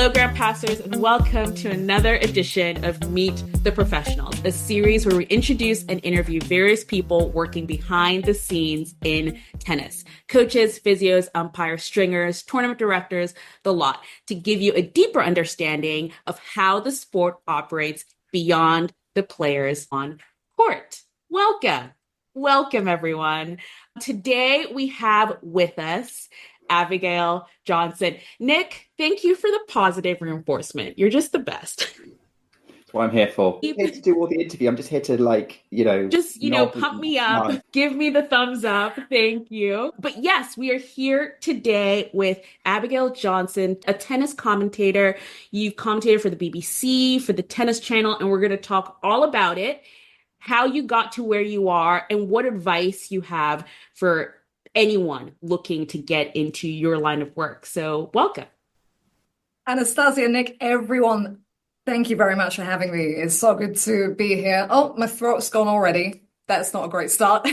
Hello, Grandpassers, and welcome to another edition of Meet the Professionals, a series where we introduce and interview various people working behind the scenes in tennis. Coaches, physios, umpires, stringers, tournament directors, the lot, to give you a deeper understanding of how the sport operates beyond the players on court. Welcome, everyone. Today we have with us Abigail Johnson. Nick, thank you for the positive reinforcement. You're just the best. That's what I'm here for. I'm here to do all the interview. I'm just here to pump me up, give me the thumbs up. Thank you. But yes, we are here today with Abigail Johnson, a tennis commentator. You've commentated for the BBC, for the Tennis Channel, and we're going to talk all about it, how you got to where you are, and what advice you have for anyone looking to get into your line of work. So welcome. Anastasia, Nick, everyone, thank you very much for having me. It's so good to be here. Oh, my throat's gone already. That's not a great start.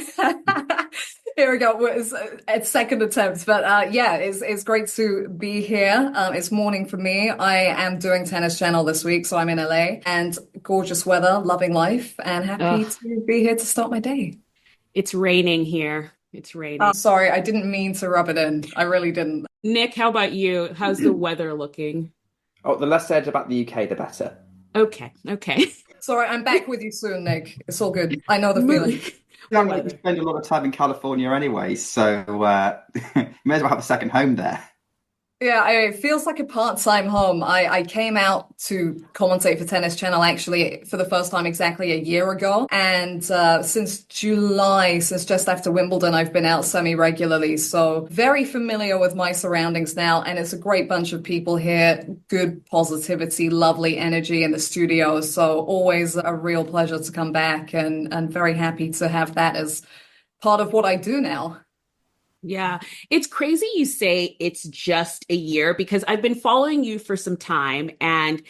Here we go. It's second attempt, but it's great to be here. It's morning for me. I am doing Tennis Channel this week, so I'm in LA, and gorgeous weather, loving life, and happy to be here to start my day. It's raining here. It's raining. Sorry, I didn't mean to rub it in. I really didn't. Nick, how about you? How's the weather looking? Oh, the less said about the UK, the better. Okay. Sorry, I'm back with you soon, Nick. It's all good. I know the feeling. I'm going to spend a lot of time in California anyway, so you may as well have a second home there. Yeah, it feels like a part-time home. I came out to commentate for Tennis Channel actually for the first time exactly a year ago. And since July, since just after Wimbledon, I've been out semi-regularly. So very familiar with my surroundings now. And it's a great bunch of people here, good positivity, lovely energy in the studio. So always a real pleasure to come back and very happy to have that as part of what I do now. Yeah, it's crazy you say it's just a year because I've been following you for some time and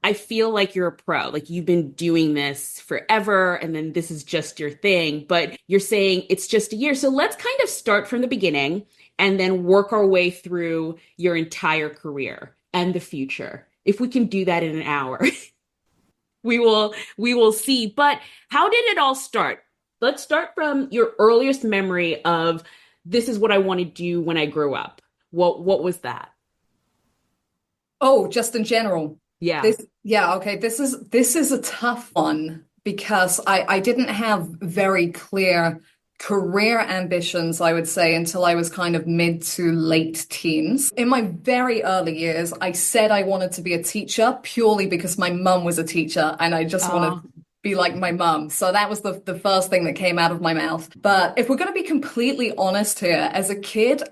I feel like you're a pro. Like you've been doing this forever and then this is just your thing, but you're saying it's just a year. So let's kind of start from the beginning and then work our way through your entire career and the future. If we can do that in an hour, we will see. But how did it all start? Let's start from your earliest memory of this is what I want to do when I grow up. What was that? Oh, just in general. Yeah. Okay. This is a tough one because I didn't have very clear career ambitions, I would say, until I was kind of mid to late teens. In my very early years, I said I wanted to be a teacher purely because my mum was a teacher and I just wanted to be like my mum. So that was the first thing that came out of my mouth. But if we're going to be completely honest here, as a kid,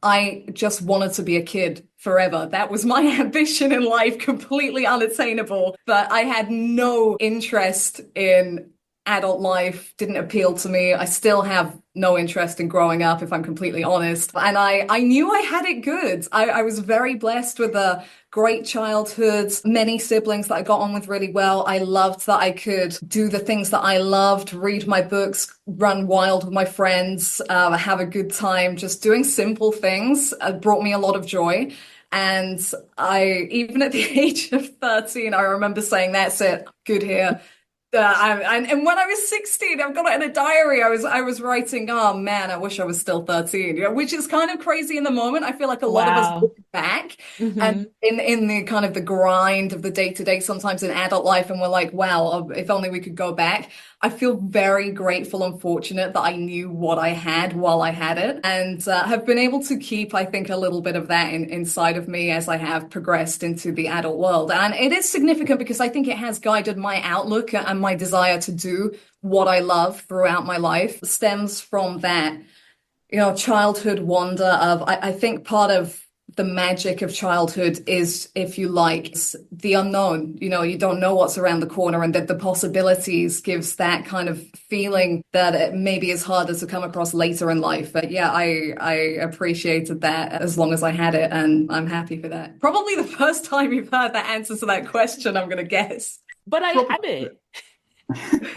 I just wanted to be a kid forever. That was my ambition in life, completely unattainable. But I had no interest in adult life, didn't appeal to me. I still have no interest in growing up, if I'm completely honest. And I knew I had it good. I was very blessed with a great childhood, many siblings that I got on with really well. I loved that I could do the things that I loved, read my books, run wild with my friends, have a good time. Just doing simple things brought me a lot of joy. And even at the age of 13, I remember saying, that's it, good here. And when I was 16, I've got it in a diary. I was writing, oh man, I wish I was still 13, which is kind of crazy in the moment. I feel like a lot of us look back and in the kind of the grind of the day to day, sometimes in adult life, and we're like, wow, if only we could go back. I feel very grateful and fortunate that I knew what I had while I had it, and have been able to keep, I think, a little bit of that inside of me as I have progressed into the adult world. And it is significant because I think it has guided my outlook and my desire to do what I love throughout my life. It stems from that, childhood wonder of, I think part of the magic of childhood is, if you like, the unknown. You don't know what's around the corner, and that the possibilities gives that kind of feeling that it maybe is harder to come across later in life. But yeah, I appreciated that as long as I had it, and I'm happy for that. Probably the first time you've heard the answer to that question, I'm going to guess. But I have it.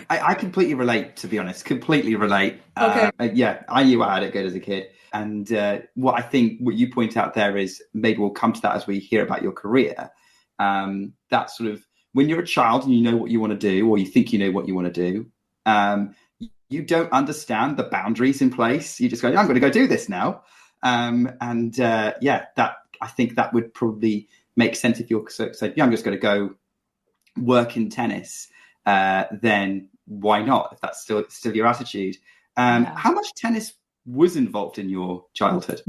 I completely relate, to be honest. Completely relate. Okay. I knew I had it good as a kid. And what you point out there is, maybe we'll come to that as we hear about your career. That sort of, when you're a child and you know what you want to do, or you think you know what you want to do, you don't understand the boundaries in place. You just go, I'm going to go do this now. That, I think that would probably make sense if you're saying, yeah, I'm just going to go work in tennis. Then why not? If that's still your attitude. How much tennis was involved in your childhood?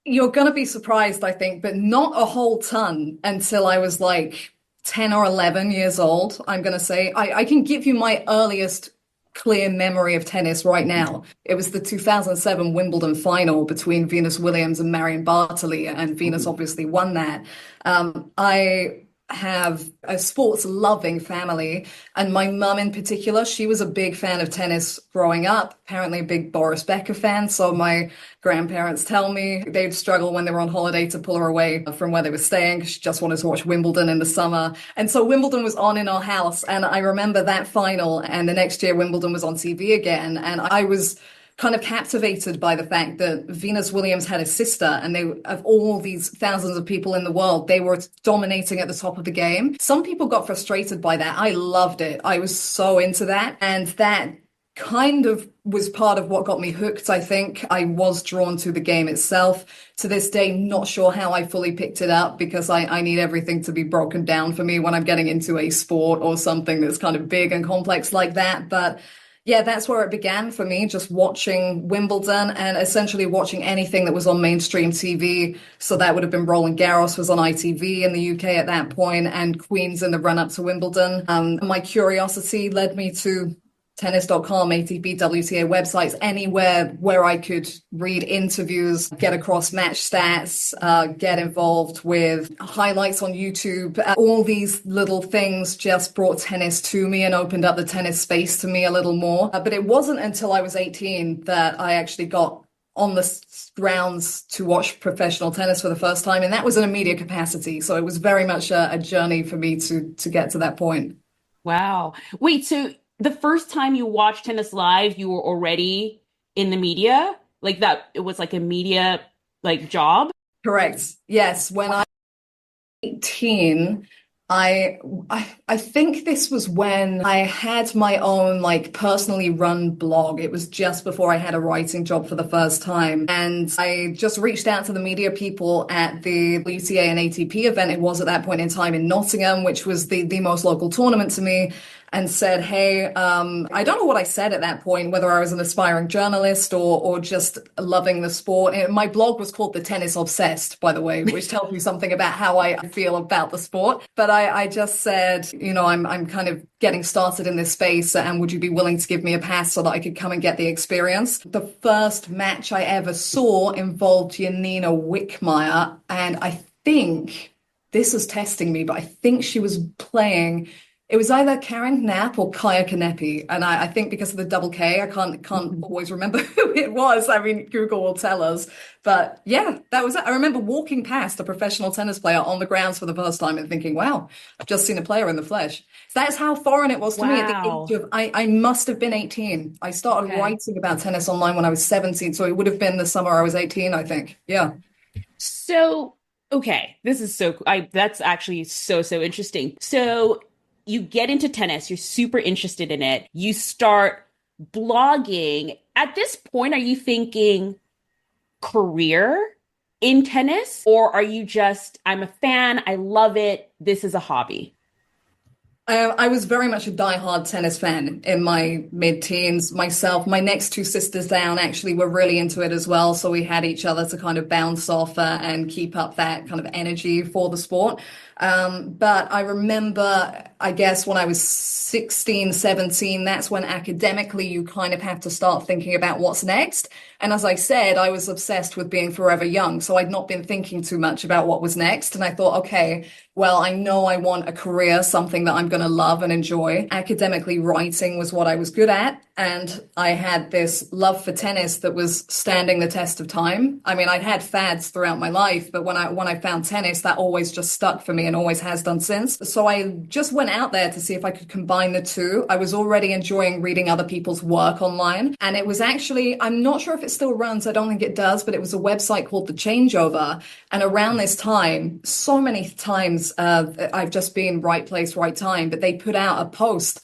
You're going to be surprised, I think, but not a whole ton until I was like 10 or 11 years old, I'm going to say. I can give you my earliest clear memory of tennis right now. It was the 2007 Wimbledon final between Venus Williams and Marion Bartoli, and Venus obviously won that. I have a sports loving family, and my mum in particular, she was a big fan of tennis growing up, apparently a big Boris Becker fan. So my grandparents tell me they'd struggle when they were on holiday to pull her away from where they were staying because she just wanted to watch Wimbledon in the summer. And so Wimbledon was on in our house, and I remember that final, and the next year Wimbledon was on TV again, and I was kind of captivated by the fact that Venus Williams had a sister, and they, of all these thousands of people in the world, they were dominating at the top of the game. Some people got frustrated by that. I loved it. I was so into that. And that kind of was part of what got me hooked, I think. I was drawn to the game itself. To this day, not sure how I fully picked it up, because I need everything to be broken down for me when I'm getting into a sport or something that's kind of big and complex like that. But yeah, that's where it began for me, just watching Wimbledon and essentially watching anything that was on mainstream TV. So that would have been Roland Garros was on ITV in the UK at that point, and Queen's in the run-up to Wimbledon. My curiosity led me to tennis.com, ATP, WTA websites, anywhere where I could read interviews, get across match stats, get involved with highlights on YouTube. All these little things just brought tennis to me and opened up the tennis space to me a little more. But it wasn't until I was 18 that I actually got on the grounds to watch professional tennis for the first time. And that was in a media capacity. So it was very much a journey for me to get to that point. Wow. Wait, so the first time you watched tennis live, you were already in the media? Like that, it was like a media like job? Correct. Yes. When I was 18, I think this was when I had my own like personally run blog. It was just before I had a writing job for the first time. And I just reached out to the media people at the WTA and ATP event. It was at that point in time in Nottingham, which was the most local tournament to me, and said, hey, I don't know what I said at that point, whether I was an aspiring journalist or just loving the sport. And my blog was called The Tennis Obsessed, by the way, which tells you something about how I feel about the sport. But I just said, you know, I'm kind of getting started in this space, and would you be willing to give me a pass so that I could come and get the experience? The first match I ever saw involved Janina Wickmeyer, and I think, this is testing me, but I think she was playing, it was either Karen Knapp or Kaya Kanepi. And I think because of the double K, I can't always remember who it was. I mean, Google will tell us. But yeah, that was it. I remember walking past a professional tennis player on the grounds for the first time and thinking, wow, I've just seen a player in the flesh. So that's how foreign it was to me at the age of, I must have been 18. I started writing about tennis online when I was 17. So it would have been the summer I was 18, I think. Yeah. So, okay, this is that's actually so interesting. So you get into tennis, you're super interested in it, you start blogging. At this point, are you thinking career in tennis? Or are you just, I'm a fan, I love it, this is a hobby? I was very much a diehard tennis fan in my mid-teens myself. My next two sisters down actually were really into it as well. So we had each other to kind of bounce off and keep up that kind of energy for the sport. But I remember, I guess, when I was 16, 17, that's when academically you kind of have to start thinking about what's next. And as I said, I was obsessed with being forever young. So I'd not been thinking too much about what was next. And I thought, okay, well, I know I want a career, something that I'm going to love and enjoy. Academically, writing was what I was good at. And I had this love for tennis that was standing the test of time. I mean, I'd had fads throughout my life, but when I found tennis, that always just stuck for me and always has done since. So I just went out there to see if I could combine the two. I was already enjoying reading other people's work online. And it was actually, I'm not sure if it still runs. I don't think it does, but it was a website called The Changeover. And around this time, so many times, I've just been right place, right time, but they put out a post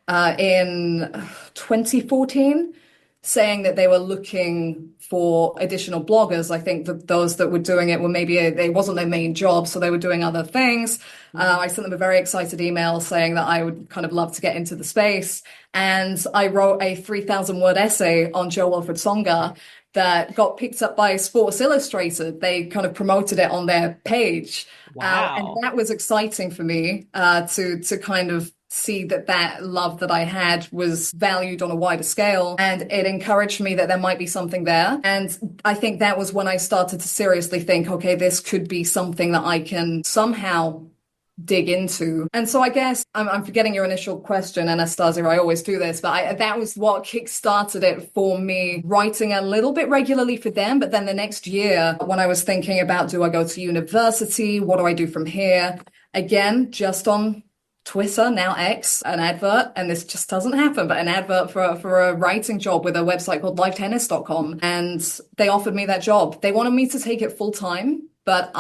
in 2014 saying that they were looking for additional bloggers. I think that those that were doing it were maybe it wasn't their main job, so they were doing other things. I sent them a very excited email saying that I would kind of love to get into the space. And I wrote a 3,000-word essay on Joe Wilfred Songa that got picked up by Sports Illustrated. They kind of promoted it on their page. Wow. And that was exciting for me to kind of see that love that I had was valued on a wider scale, and it encouraged me that there might be something there. And I think that was when I started to seriously think, okay, this could be something that I can somehow dig into. And so I guess I'm forgetting your initial question, Anastasia. I always do this, but that was what kickstarted it for me, writing a little bit regularly for them. But then the next year, when I was thinking about, do I go to university? What do I do from here? Again, just on Twitter, now X, an advert, and this just doesn't happen, but an advert for a writing job with a website called livetennis.com. And they offered me that job. They wanted me to take it full time, but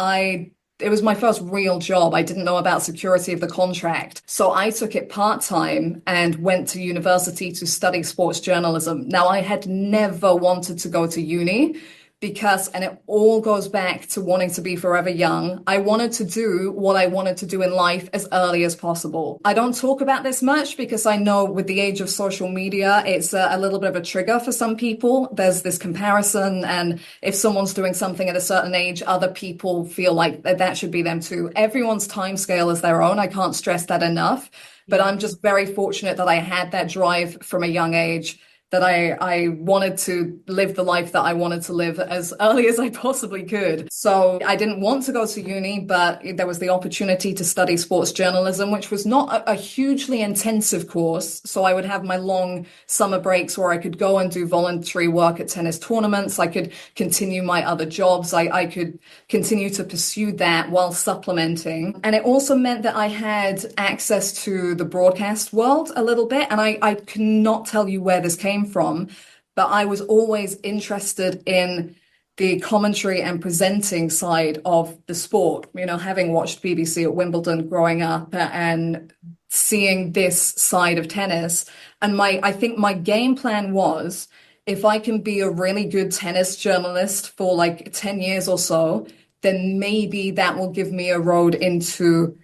it was my first real job. I didn't know about security of the contract. So I took it part-time and went to university to study sports journalism. Now, I had never wanted to go to uni because, and it all goes back to wanting to be forever young, I wanted to do what I wanted to do in life as early as possible. I don't talk about this much because I know with the age of social media, it's a little bit of a trigger for some people. There's this comparison, and if someone's doing something at a certain age, other people feel like that should be them too. Everyone's time scale is their own. I can't stress that enough, but I'm just very fortunate that I had that drive from a young age, that I wanted to live the life that I wanted to live as early as I possibly could. So I didn't want to go to uni, but there was the opportunity to study sports journalism, which was not a hugely intensive course. So I would have my long summer breaks where I could go and do voluntary work at tennis tournaments. I could continue my other jobs. I could continue to pursue that while supplementing. And it also meant that I had access to the broadcast world a little bit. And I cannot tell you where this came from, but I was always interested in the commentary and presenting side of the sport, having watched BBC at Wimbledon growing up and seeing this side of tennis. And I think my game plan was, if I can be a really good tennis journalist for like 10 years or so, then maybe that will give me a road into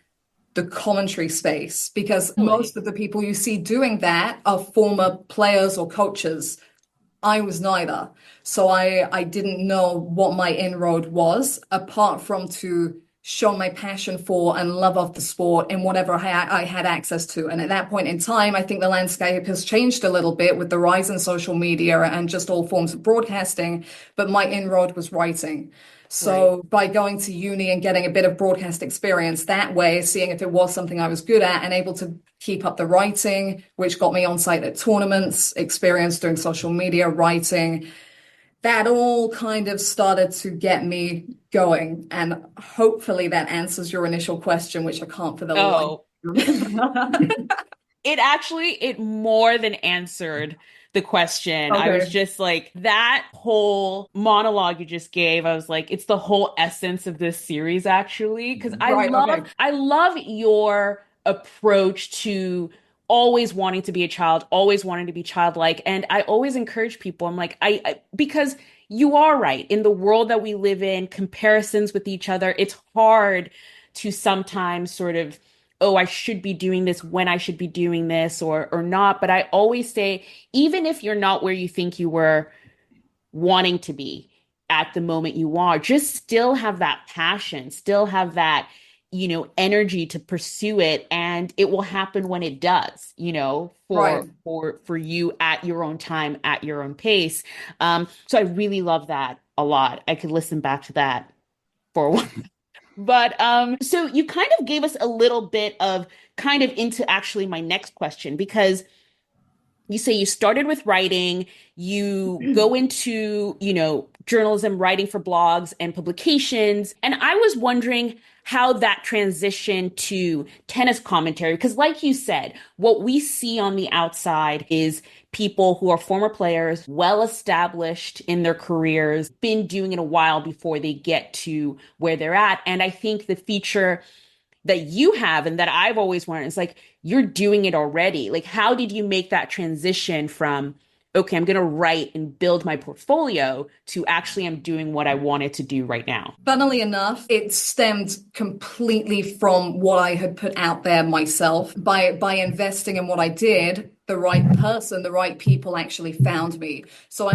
the commentary space, because most of the people you see doing that are former players or coaches. I was neither. So I didn't know what my inroad was, apart from to show my passion for and love of the sport in whatever I had access to. And at that point in time, I think the landscape has changed a little bit with the rise in social media and just all forms of broadcasting. But my inroad was writing. So by going to uni and getting a bit of broadcast experience that way, seeing if it was something I was good at and able to keep up the writing, which got me on site at tournaments, experience doing social media writing, that all kind of started to get me going. And hopefully that answers your initial question, which I can't for the life. It more than answered the question. Okay. I was just like, that whole monologue you just gave, I was like, it's the whole essence of this series, actually. Because I love your approach to always wanting to be a child, always wanting to be childlike. And I always encourage people, I'm like, because you are right. In the world that we live in, comparisons with each other, it's hard to sometimes sort of, oh, I should be doing this when I should be doing this or not. But I always say, even if you're not where you think you were wanting to be at the moment you are, just still have that passion, still have that, energy to pursue it. And it will happen when it does, for you at your own time, at your own pace. So I really love that a lot. I could listen back to that for a while. But so you kind of gave us a little bit of kind of into actually my next question, because you say you started with writing, you go into, journalism, writing for blogs and publications. And I was wondering how that transition to tennis commentary, because like you said, what we see on the outside is people who are former players, well established in their careers, been doing it a while before they get to where they're at. And I think the feature that you have and that I've always wanted is like, you're doing it already. Like, how did you make that transition from, okay, I'm going to write and build my portfolio to actually I'm doing what I wanted to do right now? Funnily enough, it stemmed completely from what I had put out there myself. By investing in what I did, the right person, the right people actually found me. So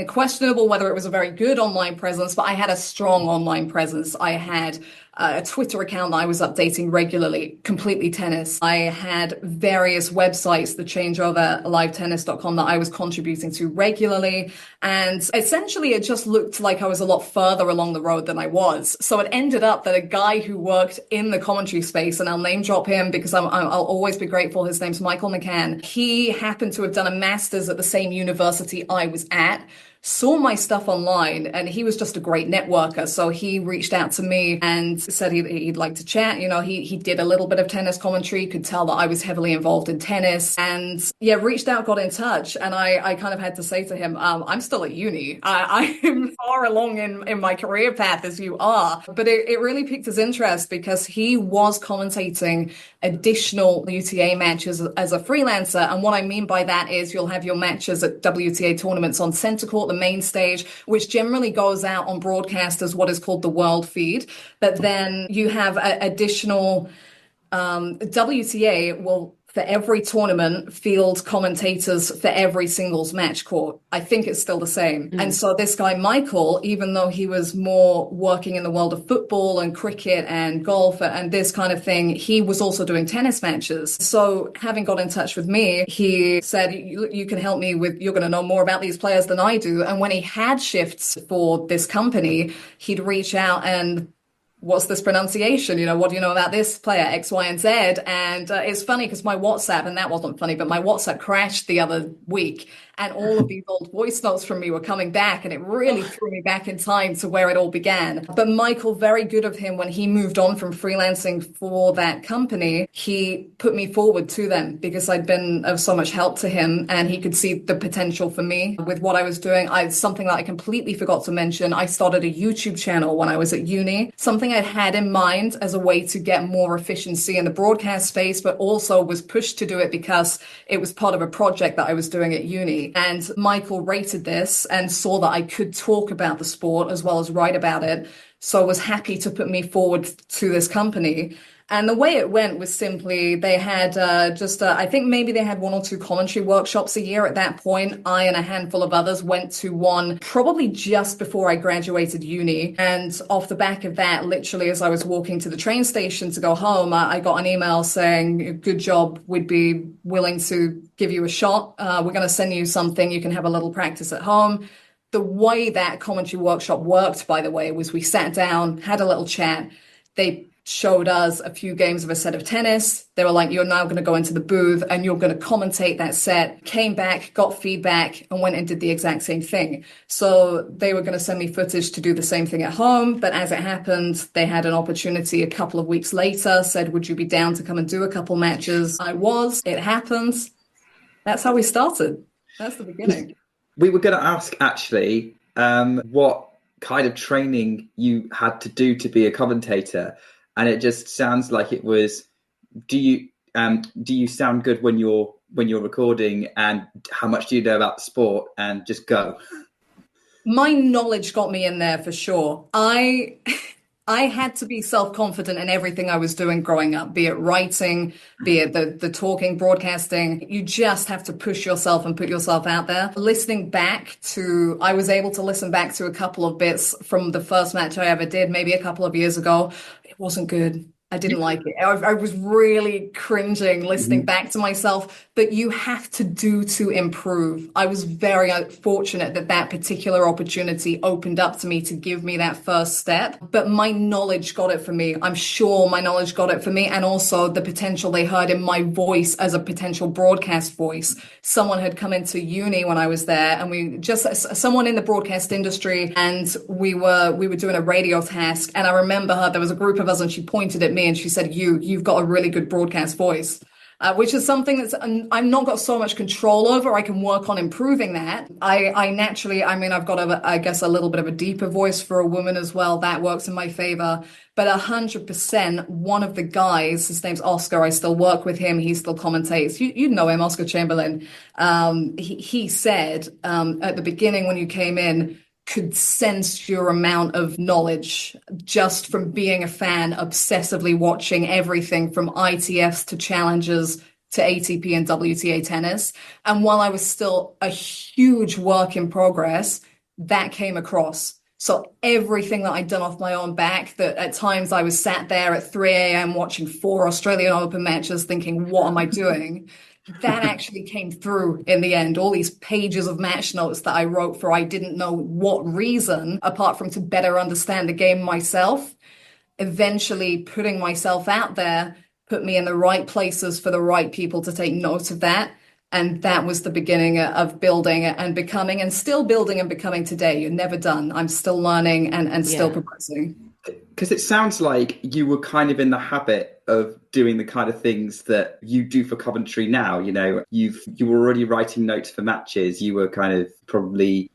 questionable whether it was a very good online presence, but I had a strong online presence. I had a Twitter account that I was updating regularly, completely tennis. I had various websites, the changeover livetennis.com, that I was contributing to regularly. And essentially, it just looked like I was a lot further along the road than I was. So it ended up that a guy who worked in the commentary space, and I'll name drop him because I'll always be grateful. His name's Michael McCann. He happened to have done a master's at the same university I was at, saw my stuff online, and he was just a great networker. So he reached out to me and said he'd like to chat. He did a little bit of tennis commentary, could tell that I was heavily involved in tennis, and yeah, reached out, got in touch. And I kind of had to say to him, I'm still at uni. I am far along in my career path as you are. But it really piqued his interest because he was commentating additional WTA matches as a freelancer. And what I mean by that is you'll have your matches at WTA tournaments on center court, the main stage, which generally goes out on broadcast as what is called the world feed. But then you have additional WTA will, for every tournament, field commentators for every singles match court. I think it's still the same. And so this guy, Michael, even though he was more working in the world of football and cricket and golf and this kind of thing, he was also doing tennis matches. So having got in touch with me, he said, you can help me with, you're going to know more about these players than I do. And when he had shifts for this company, he'd reach out and, what's this pronunciation? What do you know about this player, X, Y, and Z? And it's funny because my WhatsApp, and that wasn't funny, but my WhatsApp crashed the other week. And all of these old voice notes from me were coming back, and it really threw me back in time to where it all began. But Michael, very good of him, when he moved on from freelancing for that company, he put me forward to them because I'd been of so much help to him, and he could see the potential for me with what I was doing. Something that I completely forgot to mention, I started a YouTube channel when I was at uni, something I'd had in mind as a way to get more efficiency in the broadcast space, but also was pushed to do it because it was part of a project that I was doing at uni. And Michael rated this and saw that I could talk about the sport as well as write about it. So was happy to put me forward to this company. And the way it went was simply they had I think maybe they had 1 or 2 commentary workshops a year at that point. I and a handful of others went to one probably just before I graduated uni. And off the back of that, literally as I was walking to the train station to go home, I got an email saying, good job, we'd be willing to give you a shot. We're going to send you something. You can have a little practice at home. The way that commentary workshop worked, by the way, was we sat down, had a little chat. They showed us a few games of a set of tennis. They were like, you're now going to go into the booth and you're going to commentate that set. Came back, got feedback, and went and did the exact same thing. So they were going to send me footage to do the same thing at home. But as it happened, they had an opportunity a couple of weeks later, said, would you be down to come and do a couple matches? I was. It happened. That's how we started. That's the beginning. We were going to ask, actually, what kind of training you had to do to be a commentator. And it just sounds like it was, do you sound good when you're recording, and how much do you know about the sport, and just go? My knowledge got me in there for sure. I had to be self-confident in everything I was doing growing up, be it writing, be it the talking, broadcasting. You just have to push yourself and put yourself out there. I was able to listen back to a couple of bits from the first match I ever did, maybe a couple of years ago. It wasn't good. I didn't like it. I was really cringing listening back to myself, but you have to do to improve. I was very fortunate that that particular opportunity opened up to me to give me that first step, but my knowledge got it for me. I'm sure my knowledge got it for me, and also the potential they heard in my voice as a potential broadcast voice. Someone had come into uni when I was there, and someone in the broadcast industry, and we were doing a radio task, and I remember her, there was a group of us, and she pointed at me and she said, you've got a really good broadcast voice, which is something that's I've not got so much control over. I can work on improving that. I naturally, I mean, I've got I guess a little bit of a deeper voice for a woman as well. That works in my favor. But 100%, one of the guys, his name's Oscar. I still work with him. He still commentates. You know him, Oscar Chamberlain. He said at the beginning when you came in, could sense your amount of knowledge just from being a fan, obsessively watching everything from ITFs to challenges to ATP and WTA tennis. And while I was still a huge work in progress, that came across. So everything that I'd done off my own back, that at times I was sat there at 3 a.m. watching 4 Australian Open matches thinking, what am I doing? That actually came through in the end. All these pages of match notes that I wrote for I didn't know what reason, apart from to better understand the game myself, eventually putting myself out there put me in the right places for the right people to take note of that. And that was the beginning of building and becoming, and still building and becoming today. You're never done. I'm still learning and still progressing. Because it sounds like you were kind of in the habit of doing the kind of things that you do for commentary now. You know, you were already writing notes for matches. You were kind of probably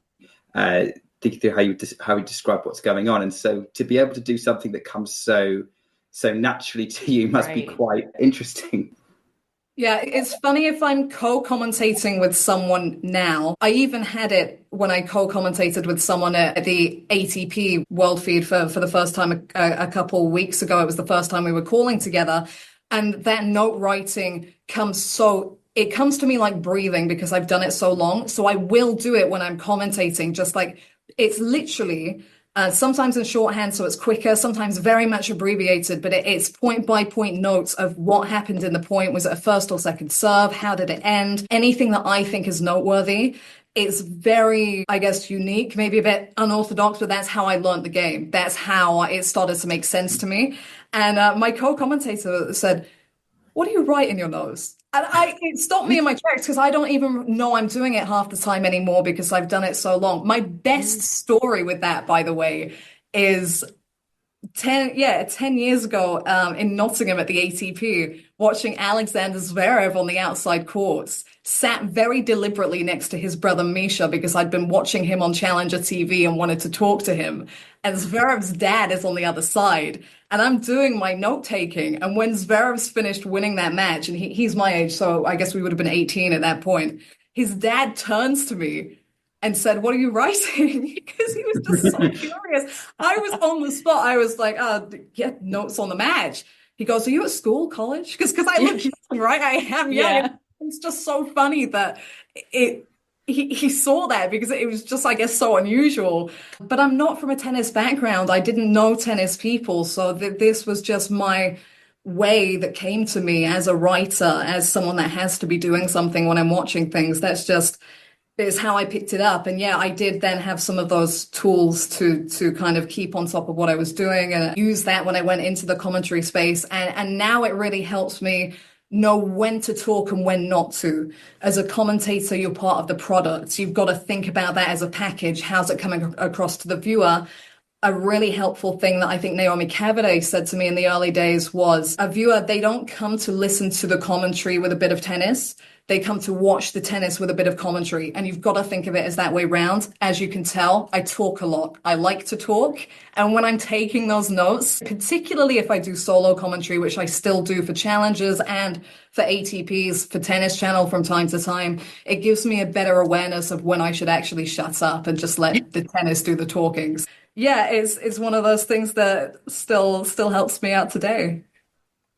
thinking through how you describe what's going on. And so to be able to do something that comes so naturally to you must be quite interesting. Yeah, it's funny if I'm co-commentating with someone now. I even had it when I co-commentated with someone at the ATP World Feed for the first time a couple of weeks ago. It was the first time we were calling together. And that note writing it comes to me like breathing because I've done it so long. So I will do it when I'm commentating, just like it's literally... sometimes in shorthand, so it's quicker, sometimes very much abbreviated, but it's point by point notes of what happened in the point. Was it a first or second serve? How did it end? Anything that I think is noteworthy. It's very, I guess, unique, maybe a bit unorthodox, but that's how I learned the game. That's how it started to make sense to me. And my co-commentator said, what do you write in your notes? And it stopped me in my tracks because I don't even know I'm doing it half the time anymore because I've done it so long. My best story with that, by the way, is 10 years ago in Nottingham at the ATP, watching Alexander Zverev on the outside courts, sat very deliberately next to his brother Misha because I'd been watching him on Challenger TV and wanted to talk to him. And Zverev's dad is on the other side. And I'm doing my note taking. And when Zverev's finished winning that match, and he's my age, so I guess we would have been 18 at that point, his dad turns to me and said, what are you writing? Because he was just so curious. I was on the spot. I was like, get notes on the match. He goes, are you at school, college? Because I look young, right? I am young. Yeah. It's just so funny that he saw that because it was just, I guess, so unusual. But I'm not from a tennis background. I didn't know tennis people. So this was just my way that came to me as a writer, as someone that has to be doing something when I'm watching things. Is how I picked it up. And yeah, I did then have some of those tools to kind of keep on top of what I was doing and use that when I went into the commentary space. And now it really helps me know when to talk and when not to. As a commentator, you're part of the product. You've got to think about that as a package. How's it coming across to the viewer? A really helpful thing that I think Naomi Cavaday said to me in the early days was, a viewer, they don't come to listen to the commentary with a bit of tennis. They come to watch the tennis with a bit of commentary. And you've got to think of it as that way round. As you can tell, I talk a lot. I like to talk. And when I'm taking those notes, particularly if I do solo commentary, which I still do for challenges and for ATPs, for Tennis Channel from time to time, it gives me a better awareness of when I should actually shut up and just let the tennis do the talkings. Yeah, it's one of those things that still helps me out today.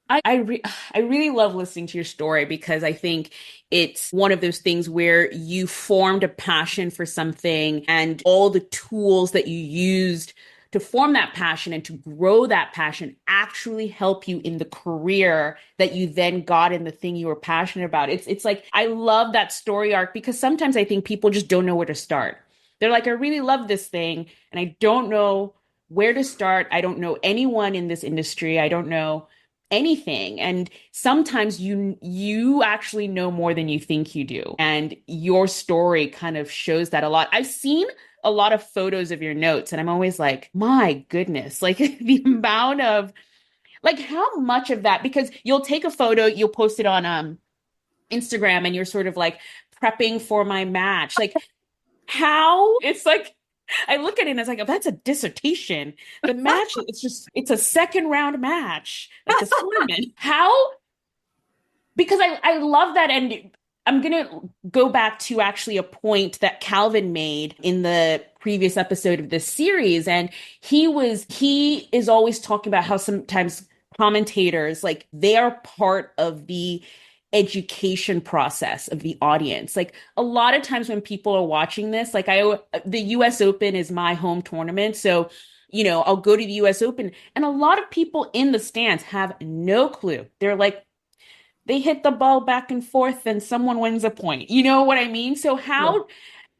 I really love listening to your story because I think it's one of those things where you formed a passion for something and all the tools that you used to form that passion and to grow that passion actually help you in the career that you then got in the thing you were passionate about. It's like, I love that story arc because sometimes I think people just don't know where to start. They're like, I really love this thing and I don't know where to start. I don't know anyone in this industry. I don't know anything. And sometimes you actually know more than you think you do. And your story kind of shows that a lot. I've seen a lot of photos of your notes and I'm always like, my goodness, like the amount of, like how much of that, because you'll take a photo, you'll post it on Instagram and you're sort of like prepping for my match. Like how it's like, I look at it and it's like, oh, that's a dissertation. The match, it's a second round match, like this tournament. How? Because I love that. And I'm going to go back to actually a point that Calvin made in the previous episode of this series. And he is always talking about how sometimes commentators, like they are part of the education process of the audience. Like a lot of times when people are watching this, like the US Open is my home tournament. So, I'll go to the US Open and a lot of people in the stands have no clue. They're like, they hit the ball back and forth and someone wins a point. You know what I mean? So how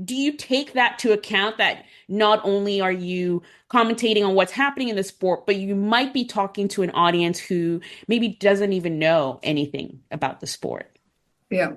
do you take that to account that not only are you commentating on what's happening in the sport, but you might be talking to an audience who maybe doesn't even know anything about the sport? Yeah.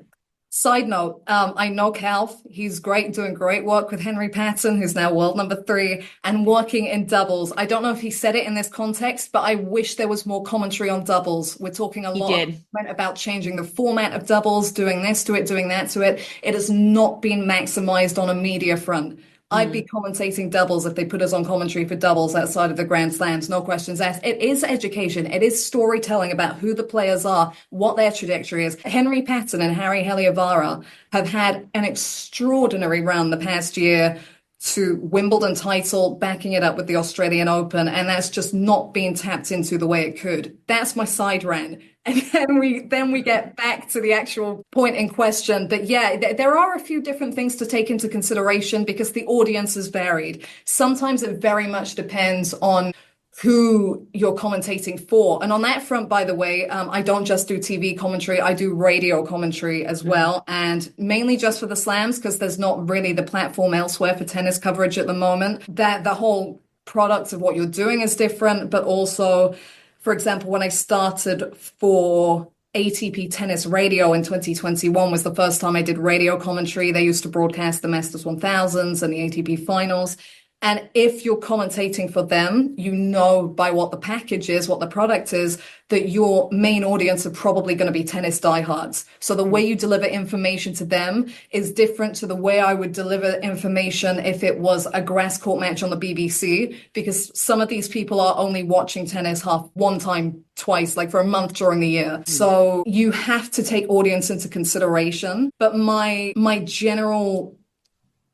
Side note, I know Calv. He's great, doing great work with Henry Patton, who's now world number 3, and working in doubles. I don't know if he said it in this context, but I wish there was more commentary on doubles. We're talking a lot about changing the format of doubles, doing this to it, doing that to it. It has not been maximized on a media front. I'd be commentating doubles if they put us on commentary for doubles outside of the Grand Slams, no questions asked. It is education. It is storytelling about who the players are, what their trajectory is. Henry Patton and Harry Heliovara have had an extraordinary run the past year to Wimbledon title, backing it up with the Australian Open, and that's just not being tapped into the way it could. That's my side rant. And then we get back to the actual point in question. But yeah, there are a few different things to take into consideration because the audience is varied. Sometimes it very much depends on who you're commentating for. And on that front, by the way, I don't just do TV commentary, I do radio commentary as well, and mainly just for the slams because there's not really the platform elsewhere for tennis coverage at the moment. That the whole product of what you're doing is different, but also, for example, when I started for ATP Tennis Radio in 2021 was the first time I did radio commentary. They used to broadcast the Masters 1000s and the ATP finals. And if you're commentating for them, you know by what the package is, what the product is, that your main audience are probably going to be tennis diehards. So the way you deliver information to them is different to the way I would deliver information if it was a grass court match on the BBC, because some of these people are only watching tennis one time, twice, like for a month during the year. So you have to take audience into consideration. But my general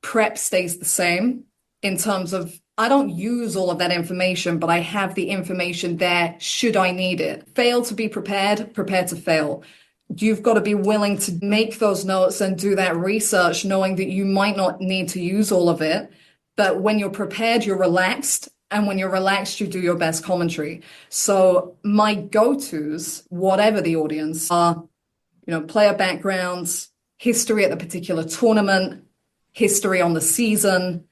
prep stays the same. In terms of, I don't use all of that information, but I have the information there should I need it. Fail to be prepared, prepare to fail. You've got to be willing to make those notes and do that research, knowing that you might not need to use all of it. But when you're prepared, you're relaxed. And when you're relaxed, you do your best commentary. So my go-tos, whatever the audience are, player backgrounds, history at the particular tournament, history on the season.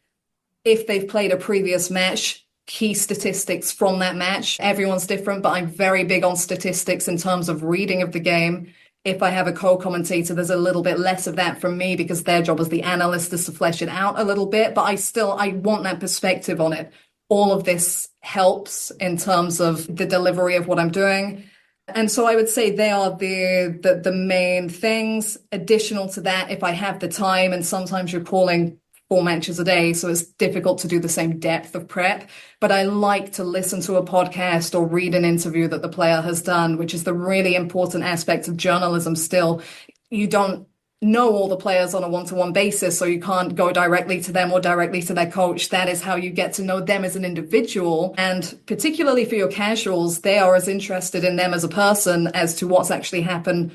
If they've played a previous match, key statistics from that match. Everyone's different, but I'm very big on statistics in terms of reading of the game. If I have a co-commentator, there's a little bit less of that from me because their job as the analyst is to flesh it out a little bit, but I want that perspective on it. All of this helps in terms of the delivery of what I'm doing. And so I would say they are the main things. Additional to that, if I have the time, and sometimes you're calling 4 matches a day, so it's difficult to do the same depth of prep. But I like to listen to a podcast or read an interview that the player has done, which is the really important aspect of journalism still. You don't know all the players on a one-to-one basis, so you can't go directly to them or directly to their coach. That is how you get to know them as an individual. And particularly for your casuals, they are as interested in them as a person as to what's actually happening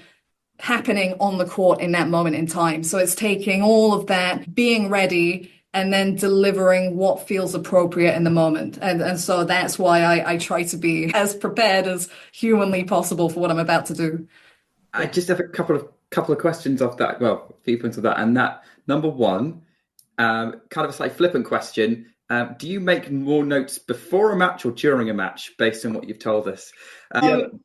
on the court in that moment in time. So it's taking all of that, being ready, and then delivering what feels appropriate in the moment. And so that's why I try to be as prepared as humanly possible for what I'm about to do. I just have a couple of questions off that. Well, a few points of that, and that number one, kind of a slightly flippant question. Do you make more notes before a match or during a match, based on what you've told us? The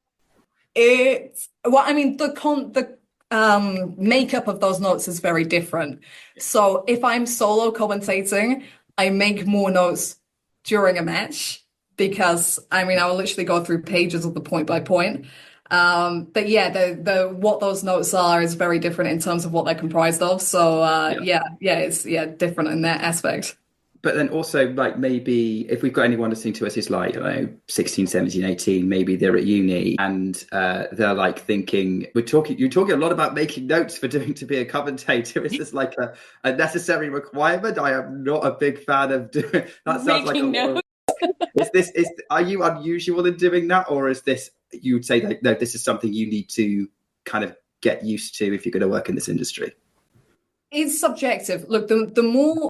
makeup of those notes is very different. So if I'm solo commentating, I make more notes during a match because I will literally go through pages of the point by point. But yeah, the what those notes are is very different in terms of what they're comprised of. So it's different in that aspect. But then also, like, maybe if we've got anyone listening to us who's like, 16, 17, 18, maybe they're at uni and they're like thinking, you're talking a lot about making notes to be a commentator. Is this like a necessary requirement? I am not a big fan of doing that. Sounds Making like notes. Are you unusual in doing that? Or is this, you would say that, no, this is something you need to kind of get used to if you're going to work in this industry? It's subjective. Look, the more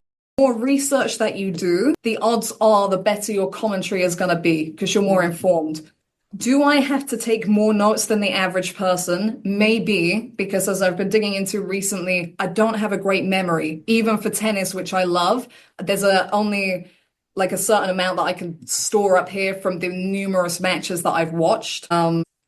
research that you do, the odds are the better your commentary is going to be because you're more informed. Do I have to take more notes than the average person? Maybe, because as I've been digging into recently, I don't have a great memory. Even for tennis, which I love, there's only like a certain amount that I can store up here from the numerous matches that I've watched.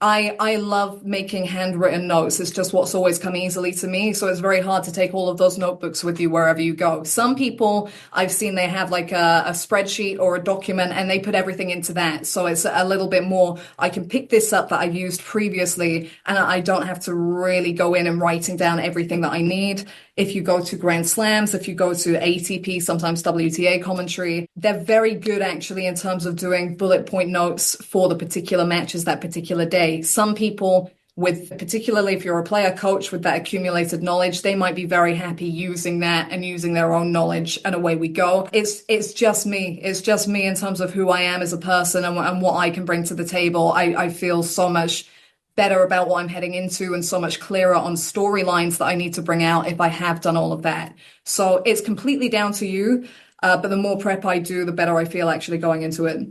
I love making handwritten notes. It's just what's always come easily to me. So it's very hard to take all of those notebooks with you wherever you go. Some people I've seen, they have like a spreadsheet or a document and they put everything into that. So it's a little bit more, I can pick this up that I've used previously and I don't have to really go in and writing down everything that I need. If you go to Grand Slams, if you go to ATP, sometimes WTA commentary, they're very good actually in terms of doing bullet point notes for the particular matches that particular day. Some people particularly if you're a player coach with that accumulated knowledge, they might be very happy using that and using their own knowledge and away we go. It's just me. It's just me in terms of who I am as a person and what I can bring to the table. I feel so much better about what I'm heading into and so much clearer on storylines that I need to bring out if I have done all of that. So it's completely down to you. But the more prep I do, the better I feel actually going into it.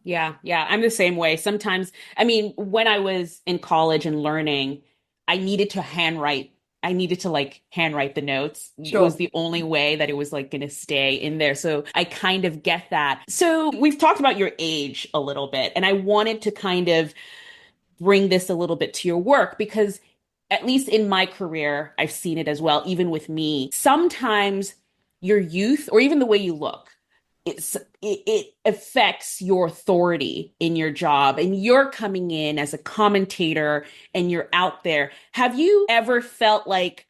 Yeah, I'm the same way. Sometimes, when I was in college and learning, I needed to handwrite the notes. Sure. It was the only way that it was like going to stay in there. So I kind of get that. So we've talked about your age a little bit, and I wanted to kind of bring this a little bit to your work because at least in my career, I've seen it as well, even with me. Sometimes your youth or even the way you look, it affects your authority in your job, and you're coming in as a commentator and you're out there. Have you ever felt like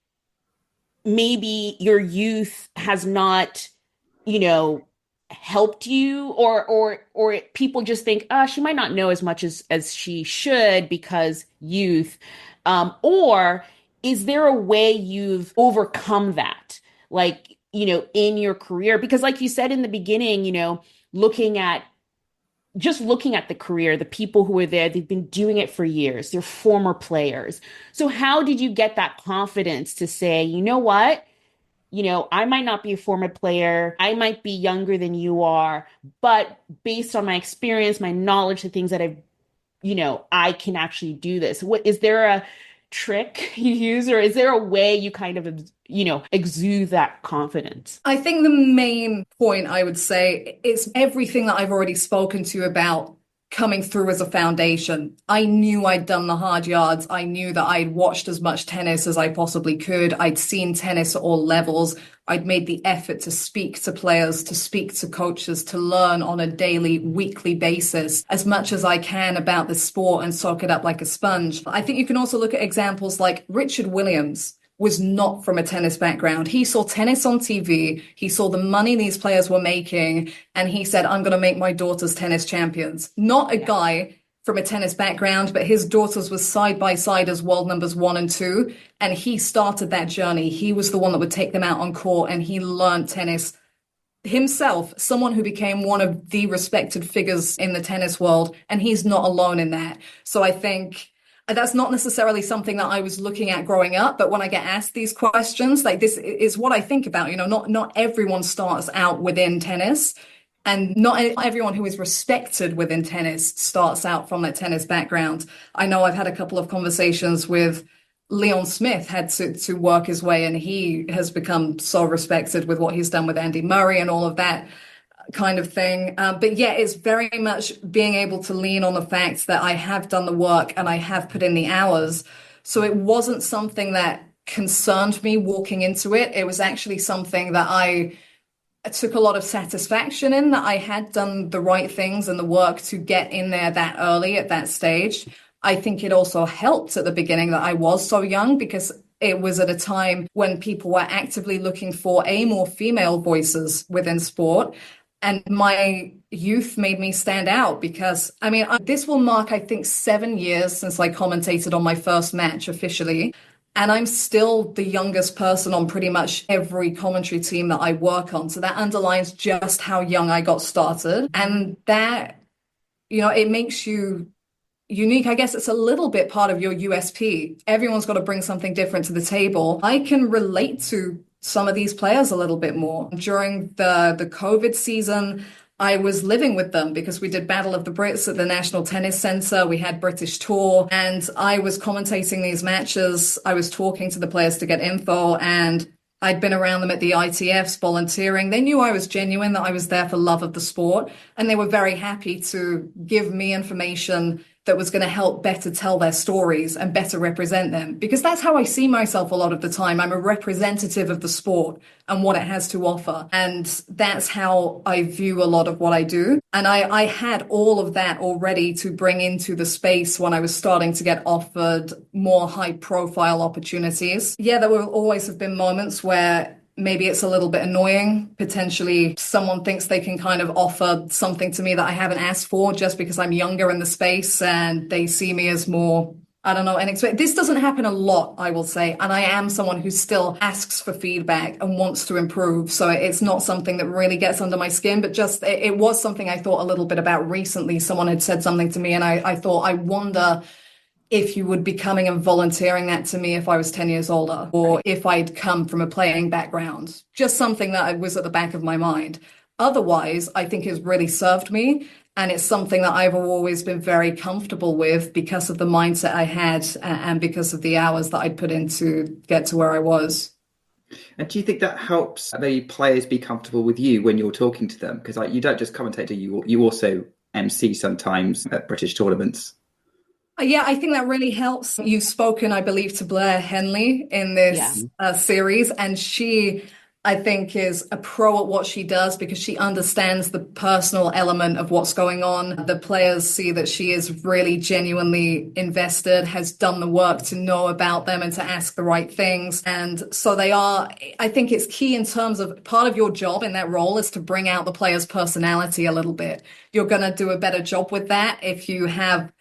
maybe your youth has not, helped you or people just think, she might not know as much as she should because youth, or is there a way you've overcome that? Like, in your career, because like you said in the beginning, looking at the career, the people who are there, they've been doing it for years. They're former players. So how did you get that confidence to say, you know what? I might not be a former player. I might be younger than you are, but based on my experience, my knowledge, the things that I can actually do this. Is there a trick you use, or is there a way you kind of, exude that confidence? I think the main point I would say is everything that I've already spoken to you about coming through as a foundation. I knew I'd done the hard yards. I knew that I'd watched as much tennis as I possibly could. I'd seen tennis at all levels. I'd made the effort to speak to players, to speak to coaches, to learn on a daily, weekly basis as much as I can about the sport and soak it up like a sponge. I think you can also look at examples like Richard Williams was not from a tennis background. He saw tennis on TV. He saw the money these players were making. And he said, I'm going to make my daughters tennis champions. Not a guy from a tennis background, but his daughters were side by side as world numbers 1 and 2. And he started that journey. He was the one that would take them out on court, and he learned tennis himself, someone who became one of the respected figures in the tennis world. And he's not alone in that. So I think that's not necessarily something that I was looking at growing up, but when I get asked these questions, like this is what I think about. Not everyone starts out within tennis, and not everyone who is respected within tennis starts out from a tennis background. I know I've had a couple of conversations with Leon Smith, had to work his way, and he has become so respected with what he's done with Andy Murray and all of that kind of thing. But yeah, it's very much being able to lean on the fact that I have done the work and I have put in the hours. So it wasn't something that concerned me walking into it. It was actually something that I took a lot of satisfaction in, that I had done the right things and the work to get in there that early at that stage. I think it also helped at the beginning that I was so young, because it was at a time when people were actively looking for more female voices within sport. And my youth made me stand out because, this will mark, I think, 7 years since I commentated on my first match officially. And I'm still the youngest person on pretty much every commentary team that I work on. So that underlines just how young I got started. And that, it makes you unique. I guess it's a little bit part of your USP. Everyone's got to bring something different to the table. I can relate to some of these players a little bit more. During the COVID season, I was living with them because we did Battle of the Brits at the National Tennis Centre. We had British Tour, and I was commentating these matches. I was talking to the players to get info, and I'd been around them at the ITFs volunteering. They knew I was genuine, that I was there for love of the sport, and they were very happy to give me information that was going to help better tell their stories and better represent them. Because that's how I see myself a lot of the time. I'm a representative of the sport and what it has to offer. And that's how I view a lot of what I do. And I had all of that already to bring into the space when I was starting to get offered more high profile opportunities. Yeah, there will always have been moments where maybe it's a little bit annoying. Potentially someone thinks they can kind of offer something to me that I haven't asked for just because I'm younger in the space and they see me as more, I don't know, unexpected. This doesn't happen a lot, I will say. And I am someone who still asks for feedback and wants to improve. So it's not something that really gets under my skin, but just it was something I thought a little bit about recently. Someone had said something to me and I thought, I wonder if you would be coming and volunteering that to me if I was 10 years older, or if I'd come from a playing background. Just something that was at the back of my mind. Otherwise, I think it's really served me. And it's something that I've always been very comfortable with because of the mindset I had and because of the hours that I'd put in to get to where I was. And do you think that helps the players be comfortable with you when you're talking to them? Because you don't just commentate, you also MC sometimes at British tournaments. Yeah, I think that really helps. You've spoken, I believe, to Blair Henley in this series, and she, I think, is a pro at what she does because she understands the personal element of what's going on. The players see that she is really genuinely invested, has done the work to know about them and to ask the right things. And so they are, I think it's key in terms of part of your job in that role is to bring out the player's personality a little bit. You're going to do a better job with that if you have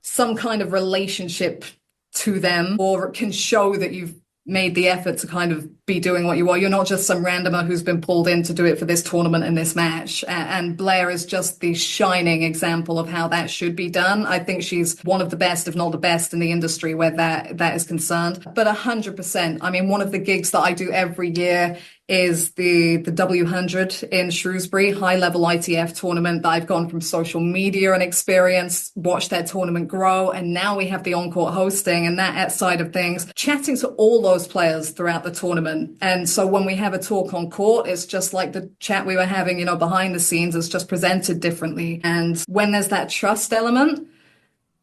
some kind of relationship to them or can show that you've made the effort to kind of be doing what you are. You're not just some randomer who's been pulled in to do it for this tournament and this match. And Blair is just the shining example of how that should be done. I think she's one of the best, if not the best, in the industry where that is concerned. But 100%. I mean, one of the gigs that I do every year is the W100 in Shrewsbury, high-level ITF tournament that I've gone from social media and experience, watched that tournament grow, and now we have the on-court hosting and that side of things, chatting to all those players throughout the tournament. And so when we have a talk on court, it's just like the chat we were having, behind the scenes, it's just presented differently. And when there's that trust element,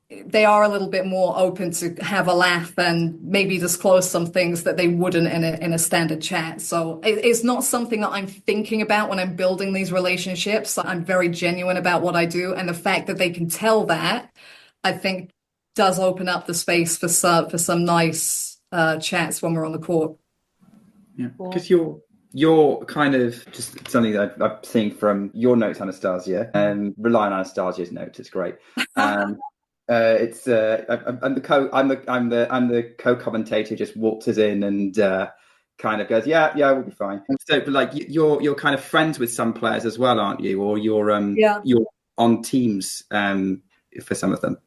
they are a little bit more open to have a laugh and maybe disclose some things that they wouldn't in a standard chat. So it's not something that I'm thinking about when I'm building these relationships. I'm very genuine about what I do. And the fact that they can tell that, I think, does open up the space for some nice chats when we're on the court. Yeah, because you're kind of just something that I'm seeing from your notes, Anastasia, and rely on Anastasia's notes. It's great. I'm the co-commentator who just waltzes in and kind of goes, yeah, we'll be fine. So, but like you're kind of friends with some players as well, aren't you? Or you're on teams for some of them.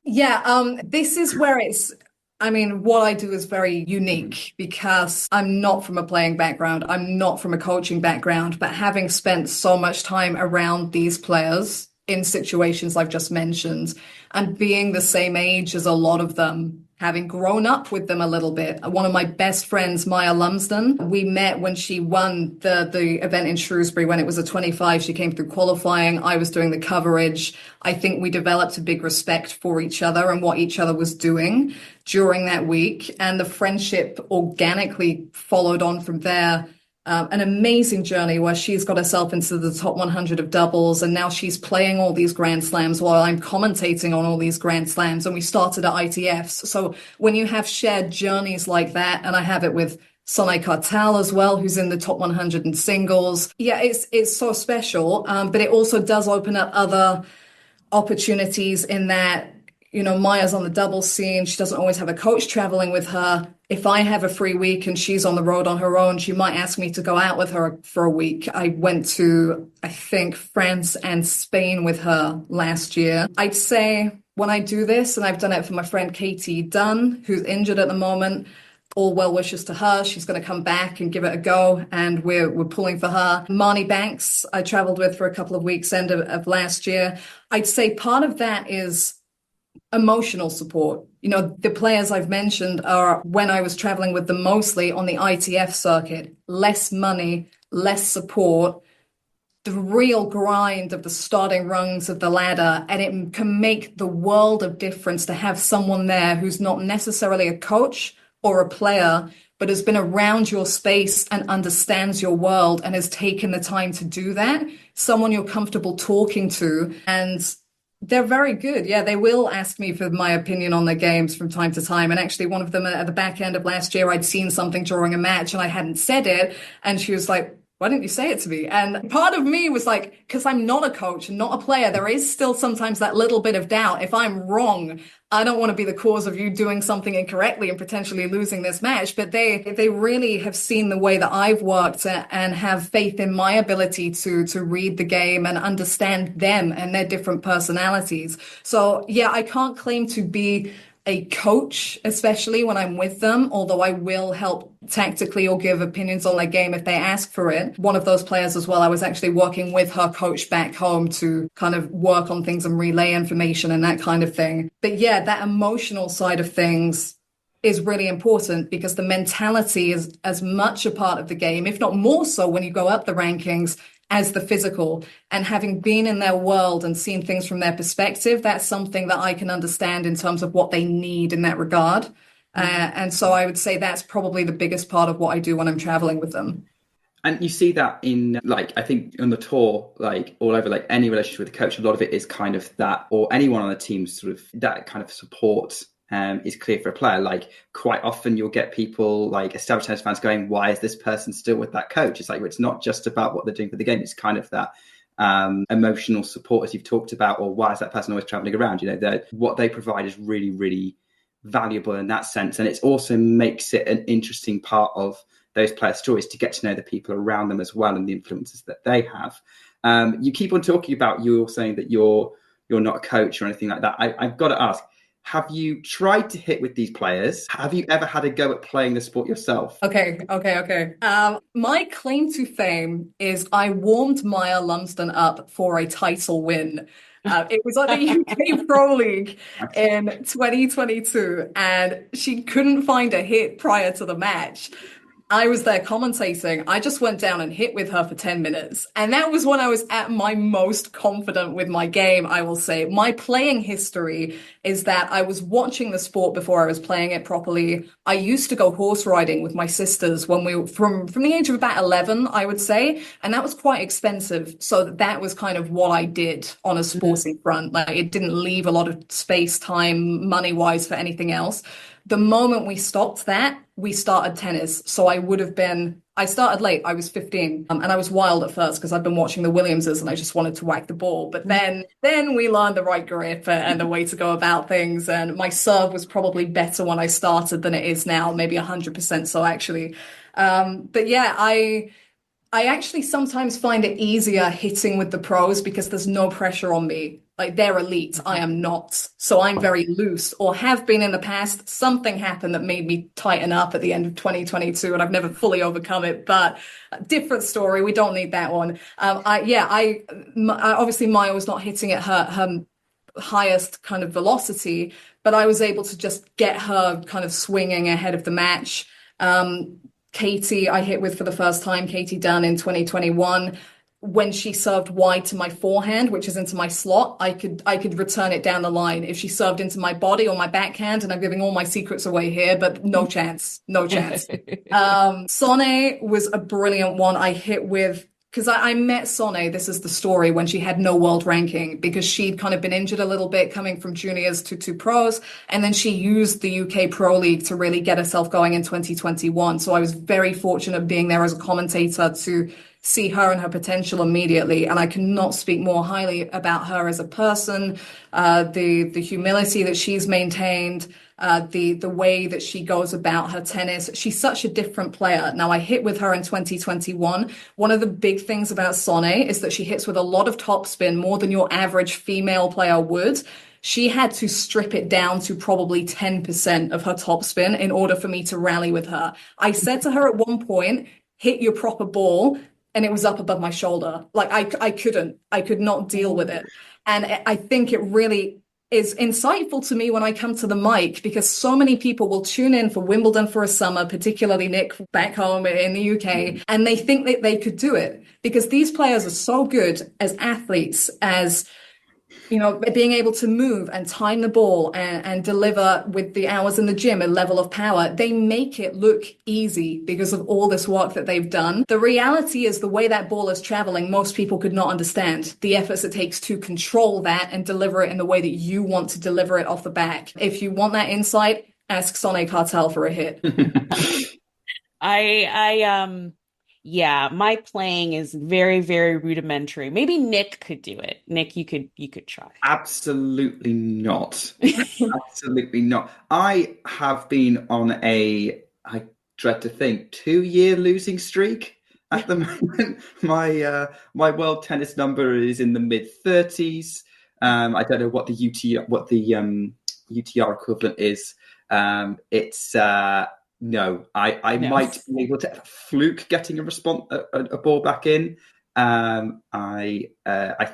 Yeah, this is where I mean, what I do is very unique because I'm not from a playing background. I'm not from a coaching background, but having spent so much time around these players in situations I've just mentioned and being the same age as a lot of them, having grown up with them a little bit. One of my best friends, Maya Lumsden, we met when she won the event in Shrewsbury when it was a 25. She came through qualifying. I was doing the coverage. I think we developed a big respect for each other and what each other was doing during that week. And the friendship organically followed on from there. An amazing journey where she's got herself into the top 100 of doubles, and now she's playing all these Grand Slams while I'm commentating on all these Grand Slams, and we started at ITFs. So when you have shared journeys like that, and I have it with Sonai Kartal as well, who's in the top 100 in singles, yeah, it's so special. But it also does open up other opportunities in that, you know, Maya's on the double scene. She doesn't always have a coach traveling with her. If I have a free week and she's on the road on her own, she might ask me to go out with her for a week. I went to, I think, France and Spain with her last year. I'd say when I do this, and I've done it for my friend Katie Dunn, who's injured at the moment, all well wishes to her. She's going to come back and give it a go, and we're pulling for her. Marnie Banks, I traveled with for a couple of weeks end of last year. I'd say part of that is emotional support. You know, the players I've mentioned are when I was traveling with them mostly on the ITF circuit, less money, less support, the real grind of the starting rungs of the ladder. And it can make the world of difference to have someone there who's not necessarily a coach or a player, but has been around your space and understands your world and has taken the time to do that. Someone you're comfortable talking to, and they're very good. Yeah, they will ask me for my opinion on their games from time to time. And actually, one of them at the back end of last year, I'd seen something during a match and I hadn't said it. And she was like, why didn't you say it to me? And part of me was like, because I'm not a coach and not a player, there is still sometimes that little bit of doubt. If I'm wrong, I don't want to be the cause of you doing something incorrectly and potentially losing this match. But they really have seen the way that I've worked and have faith in my ability to read the game and understand them and their different personalities. So yeah, I can't claim to be a coach, especially when I'm with them, although I will help tactically or give opinions on their game if they ask for it. One of those players as well, I was actually working with her coach back home to kind of work on things and relay information and that kind of thing. But yeah, that emotional side of things is really important because the mentality is as much a part of the game, if not more so when you go up the rankings, as the physical. And having been in their world and seen things from their perspective, that's something that I can understand in terms of what they need in that regard. And so I would say that's probably the biggest part of what I do when I'm traveling with them. And you see that in, like, I think on the tour, like all over, like any relationship with the coach, a lot of it is kind of that, or anyone on the team, sort of that kind of support is clear for a player. Like quite often you'll get people like established tennis fans going, why is this person still with that coach? It's like, it's not just about what they're doing for the game. It's kind of that emotional support as you've talked about, or why is that person always traveling around? You know, what they provide is really, really valuable in that sense. And it also makes it an interesting part of those players' stories to get to know the people around them as well and the influences that they have. You keep on talking about, you're saying that you're not a coach or anything like that. I've got to ask, have you tried to hit with these players? Have you ever had a go at playing the sport yourself? Okay. My claim to fame is I warmed Maya Lumsden up for a title win. It was on the UK Pro League in 2022, and she couldn't find a hit prior to the match. I was there commentating. I just went down and hit with her for 10 minutes. And that was when I was at my most confident with my game, I will say. My playing history is that I was watching the sport before I was playing it properly. I used to go horse riding with my sisters when we were from the age of about 11, I would say. And that was quite expensive. So that was kind of what I did on a sporting front. Like it didn't leave a lot of space, time, money-wise for anything else. The moment we stopped that, we started tennis. So I started late. I was 15 and I was wild at first because I'd been watching the Williamses and I just wanted to whack the ball. But then we learned the right grip and the way to go about things. And my serve was probably better when I started than it is now, maybe 100% so actually. But yeah, I actually sometimes find it easier hitting with the pros because there's no pressure on me. Like they're elite, I am not. So I'm very loose, or have been in the past. Something happened that made me tighten up at the end of 2022, and I've never fully overcome it. But different story. We don't need that one. Obviously Maya was not hitting at her highest kind of velocity, but I was able to just get her kind of swinging ahead of the match. Katie, I hit with for the first time, Katie Dunn in 2021. When she served wide to my forehand, which is into my slot, I could return it down the line. If she served into my body or my backhand, and I'm giving all my secrets away here, but no chance, no chance. Sonne was a brilliant one. I hit with because I met Sonne, this is the story, when she had no world ranking, because she'd kind of been injured a little bit coming from juniors to pros. And then she used the UK Pro League to really get herself going in 2021. So I was very fortunate being there as a commentator to see her and her potential immediately. And I cannot speak more highly about her as a person, the humility that she's maintained, the way that she goes about her tennis. She's such a different player. Now, I hit with her in 2021. One of the big things about Sonne is that she hits with a lot of topspin, more than your average female player would. She had to strip it down to probably 10% of her topspin in order for me to rally with her. I said to her at one point, hit your proper ball, and it was up above my shoulder. Like I could not deal with it. And I think it really is insightful to me when I come to the mic, because so many people will tune in for Wimbledon for a summer, particularly Nick back home in the UK, and they think that they could do it because these players are so good as athletes, as you know, being able to move and time the ball and deliver with the hours in the gym, a level of power. They make it look easy because of all this work that they've done. The reality is the way that ball is traveling, most people could not understand the efforts it takes to control that and deliver it in the way that you want to deliver it off the back. If you want that insight, ask Sonne Cartel for a hit. Yeah, my playing is very, very rudimentary. Maybe Nick could do it. Nick, you could try. Absolutely not. Absolutely not. I have been on I dread to think, 2-year losing streak at the moment. My world tennis number is in the mid-30s. I don't know what the UTR equivalent is. It's no, I might be able to fluke getting a ball back in. I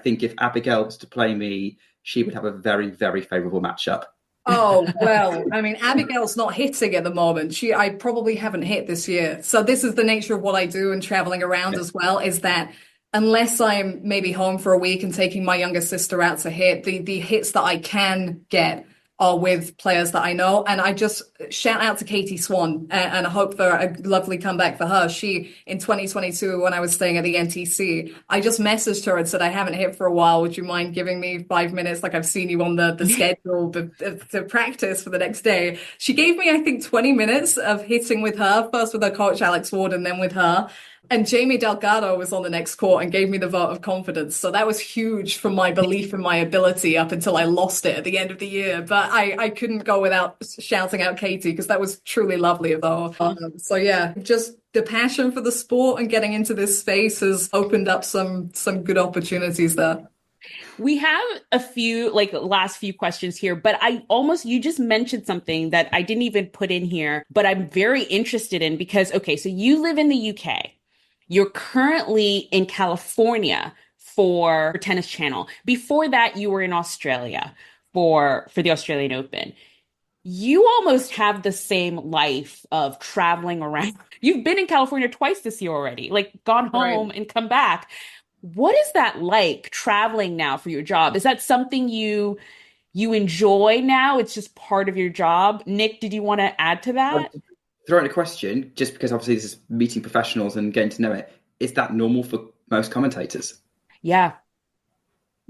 think if Abigail was to play me, she would have a very, very favourable matchup. Oh, well, I mean, Abigail's not hitting at the moment. I probably haven't hit this year. So this is the nature of what I do and traveling around as well, is that unless I'm maybe home for a week and taking my younger sister out to hit, the hits that I can get are with players that I know. And I just shout out to Katie Swan and I hope for a lovely comeback for her. She, in 2022, when I was staying at the NTC, I just messaged her and said, I haven't hit for a while. Would you mind giving me 5 minutes? Like I've seen you on the schedule to practice for the next day. She gave me, I think, 20 minutes of hitting with her, first with her coach, Alex Ward, and then with her. And Jamie Delgado was on the next court and gave me the vote of confidence. So that was huge for my belief in my ability up until I lost it at the end of the year. But I couldn't go without shouting out Katie because that was truly lovely of her. So yeah, just the passion for the sport and getting into this space has opened up some good opportunities there. We have a few, last few questions here, but you just mentioned something that I didn't even put in here, but I'm very interested in because, okay, so you live in the UK. You're currently in California for Tennis Channel. Before that, you were in Australia for the Australian Open. You almost have the same life of traveling around. You've been in California twice this year already, gone home and come back. What is that like traveling now for your job? Is that something you enjoy now? It's just part of your job. Nick, did you want to add to that? Throw in a question, just because obviously this is meeting professionals and getting to know it. Is that normal for most commentators? Yeah.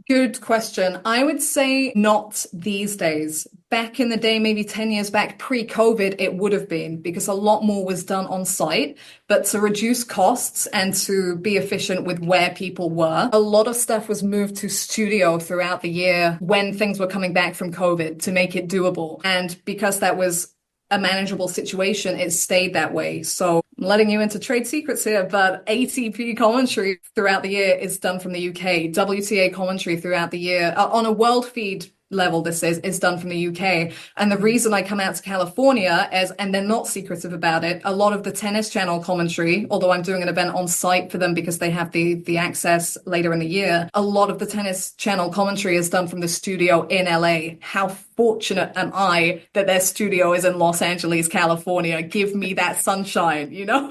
Good question. I would say not these days. Back in the day, maybe 10 years back, pre-COVID, it would have been because a lot more was done on site. But to reduce costs and to be efficient with where people were, a lot of stuff was moved to studio throughout the year when things were coming back from COVID to make it doable. And because that was a manageable situation, it stayed that way. So letting you into trade secrets here, but ATP commentary throughout the year is done from the UK. WTA commentary throughout the year on a world feed level, this is done from the UK. And the reason I come out to California is, and they're not secretive about it, a lot of the Tennis Channel commentary, although I'm doing an event on site for them because they have the access later in the year, a lot of the Tennis Channel commentary is done from the studio in LA. How fortunate am I that their studio is in Los Angeles, California? Give me that sunshine, you know?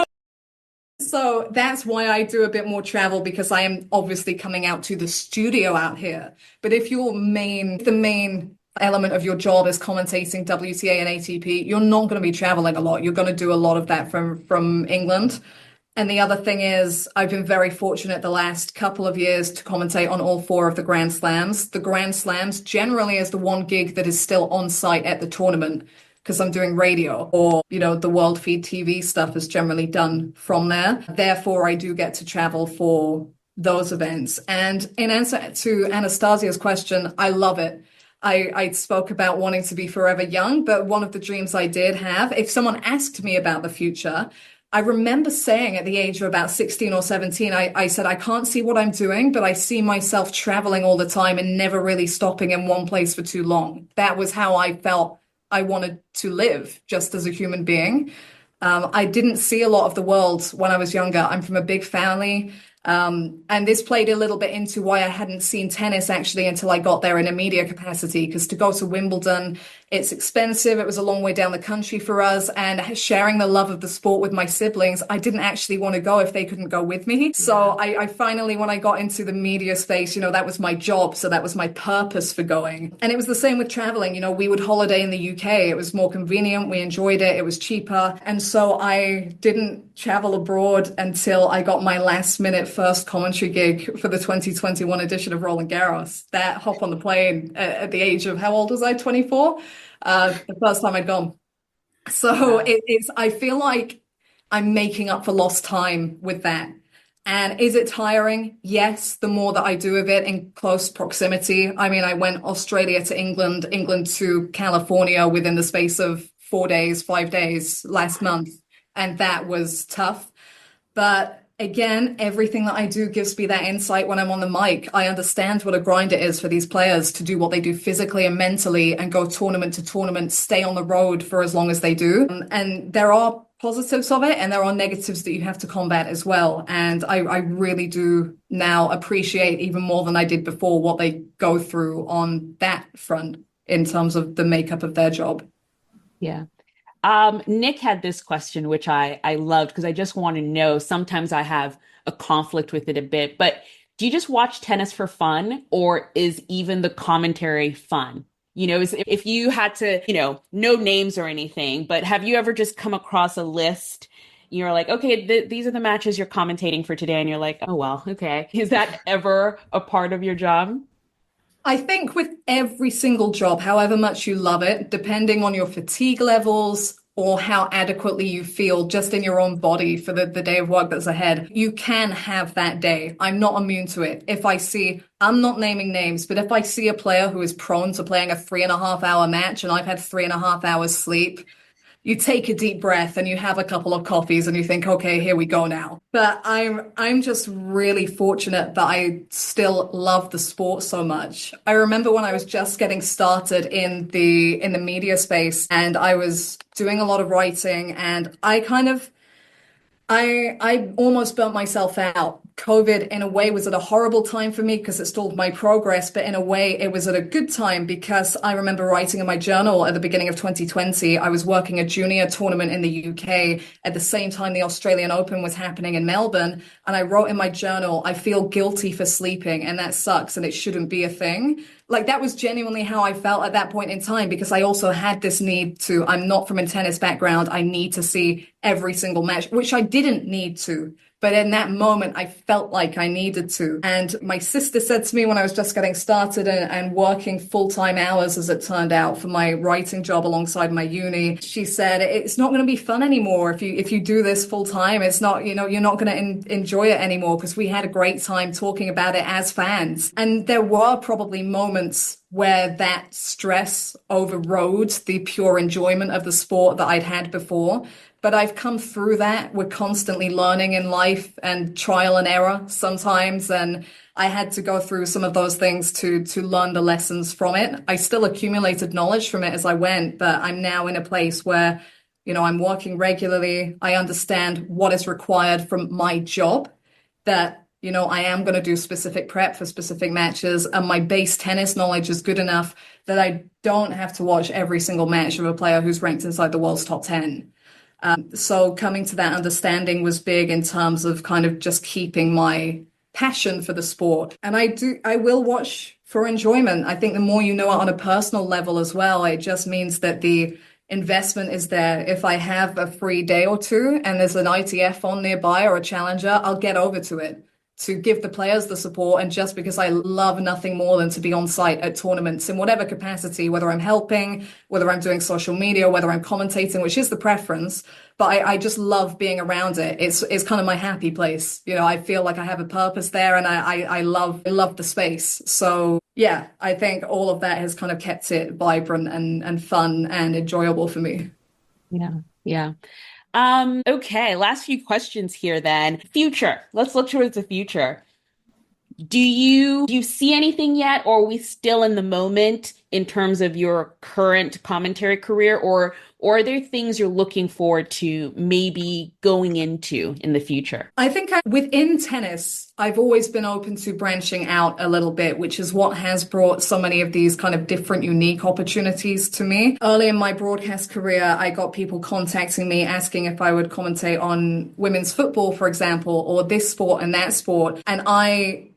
So that's why I do a bit more travel, because I am obviously coming out to the studio out here. But if the main element of your job is commentating WTA and ATP, you're not going to be traveling a lot. You're going to do a lot of that from England. And the other thing is, I've been very fortunate the last couple of years to commentate on all 4 of the Grand Slams. The Grand Slams generally is the one gig that is still on site at the tournament, because I'm doing radio, or, you know, the world feed TV stuff is generally done from there. Therefore, I do get to travel for those events. And in answer to Anastasia's question, I love it. I spoke about wanting to be forever young, but one of the dreams I did have, if someone asked me about the future, I remember saying at the age of about 16 or 17, I said, I can't see what I'm doing, but I see myself traveling all the time and never really stopping in one place for too long. That was how I felt I wanted to live just as a human being. I didn't see a lot of the world when I was younger. I'm from a big family. And this played a little bit into why I hadn't seen tennis actually until I got there in a media capacity, because to go to Wimbledon, it's expensive. It was a long way down the country for us, and sharing the love of the sport with my siblings, I didn't actually want to go if they couldn't go with me. So I finally, when I got into the media space, you know, that was my job. So that was my purpose for going. And it was the same with traveling. You know, we would holiday in the UK. It was more convenient. We enjoyed it. It was cheaper. And so I didn't travel abroad until I got my last minute first commentary gig for the 2021 edition of Roland Garros. That hop on the plane at the age of, how old was I? 24? The first time I'd gone. So I feel like I'm making up for lost time with that. And is it tiring? Yes, the more that I do of it in close proximity. I mean, I went Australia to England, England to California within the space of 4 days, 5 days last month. And that was tough. But again, everything that I do gives me that insight when I'm on the mic. I understand what a grind it is for these players to do what they do physically and mentally and go tournament to tournament, stay on the road for as long as they do. And there are positives of it and there are negatives that you have to combat as well. And I really do now appreciate even more than I did before what they go through on that front in terms of the makeup of their job. Yeah. Nick had this question, which I loved, because I just want to know, sometimes I have a conflict with it a bit, but do you just watch tennis for fun, or is even the commentary fun? You know, if you had to, you know, no names or anything, but have you ever just come across a list? You're like, okay, these are the matches you're commentating for today. And you're like, oh, well, okay. Is that ever a part of your job? I think with every single job, however much you love it, depending on your fatigue levels or how adequately you feel just in your own body for the day of work that's ahead, you can have that day. I'm not immune to it. I'm not naming names, but if I see a player who is prone to playing a 3.5 hour match and I've had 3.5 hours sleep, you take a deep breath and you have a couple of coffees and you think, okay, here we go now. But I'm just really fortunate that I still love the sport so much. I remember when I was just getting started in the media space and I was doing a lot of writing, and I almost burnt myself out. COVID, in a way, was at a horrible time for me because it stalled my progress, but in a way, it was at a good time because I remember writing in my journal at the beginning of 2020. I was working a junior tournament in the UK at the same time the Australian Open was happening in Melbourne. And I wrote in my journal, I feel guilty for sleeping, and that sucks, and it shouldn't be a thing. Like, that was genuinely how I felt at that point in time, because I also had this need to, I'm not from a tennis background. I need to see every single match, which I didn't need to. But in that moment, I felt like I needed to. And my sister said to me when I was just getting started and working full-time hours, as it turned out, for my writing job alongside my uni, she said, it's not going to be fun anymore if you do this full-time. It's not, you know, you're not going to enjoy it anymore, because we had a great time talking about it as fans. And there were probably moments where that stress overrode the pure enjoyment of the sport that I'd had before. but I've come through that. We're constantly learning in life and trial and error sometimes. And I had to go through some of those things to learn the lessons from it. I still accumulated knowledge from it as I went, but I'm now in a place where, I'm working regularly. I understand what is required from my job, that, I am going to do specific prep for specific matches, and my base tennis knowledge is good enough that I don't have to watch every single match of a player who's ranked inside the world's top 10. So coming to that understanding was big in terms of kind of just keeping my passion for the sport. And I will watch for enjoyment. I think the more you know it on a personal level as well, it just means that the investment is there. If I have a free day or two and there's an ITF on nearby or a challenger, I'll get over to it to give the players the support. And just because I love nothing more than to be on site at tournaments in whatever capacity, whether I'm helping, whether I'm doing social media, whether I'm commentating, which is the preference, but I just love being around it. It's kind of my happy place. I feel like I have a purpose there, and I love the space. So yeah, I think all of that has kind of kept it vibrant and fun and enjoyable for me. Yeah. Yeah. Okay, last few questions here then. Future. Let's look towards the future. Do you see anything yet, or are we still in the moment in terms of your current commentary career, or are there things you're looking forward to maybe going into in the future? I think within tennis, I've always been open to branching out a little bit, which is what has brought so many of these kind of different, unique opportunities to me. Early in my broadcast career, I got people contacting me asking if I would commentate on women's football, for example, or this sport and that sport. And I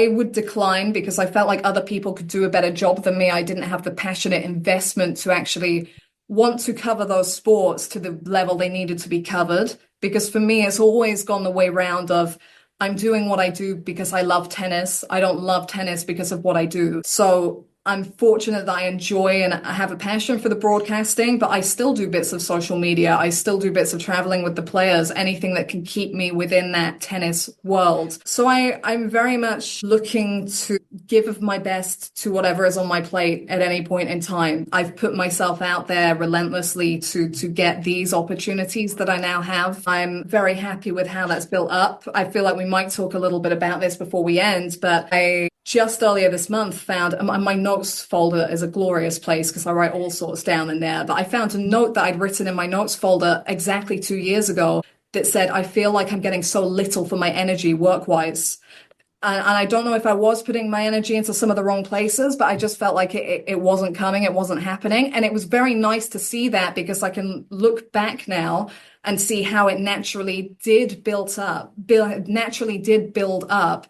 would decline because I felt like other people could do a better job than me. I didn't have the passionate investment to actually want to cover those sports to the level they needed to be covered. Because for me, it's always gone the way round of I'm doing what I do because I love tennis. I don't love tennis because of what I do. So I'm fortunate that I enjoy and I have a passion for the broadcasting, but I still do bits of social media. I still do bits of traveling with the players, anything that can keep me within that tennis world. So I'm very much looking to give of my best to whatever is on my plate at any point in time. I've put myself out there relentlessly to get these opportunities that I now have. I'm very happy with how that's built up. I feel like we might talk a little bit about this before we end, but I just earlier this month found my notes folder is a glorious place because I write all sorts down in there. But I found a note that I'd written in my notes folder exactly 2 years ago that said, I feel like I'm getting so little for my energy work-wise. And I don't know if I was putting my energy into some of the wrong places, but I just felt like it wasn't coming, it wasn't happening. And it was very nice to see that because I can look back now and see how it naturally did build up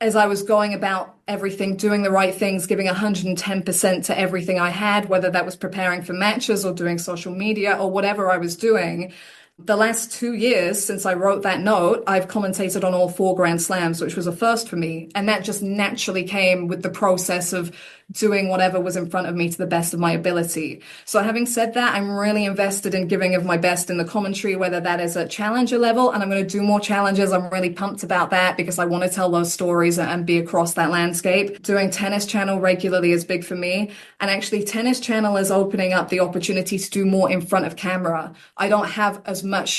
as I was going about everything, doing the right things, giving 110% to everything I had, whether that was preparing for matches or doing social media or whatever I was doing. The last 2 years since I wrote that note, I've commentated on all 4 Grand Slams, which was a first for me. And that just naturally came with the process of doing whatever was in front of me to the best of my ability. So having said that, I'm really invested in giving of my best in the commentary, whether that is at challenger level, and I'm going to do more challenges. I'm really pumped about that because I want to tell those stories and be across that landscape. Doing Tennis Channel regularly is big for me. And actually, Tennis Channel is opening up the opportunity to do more in front of camera. I don't have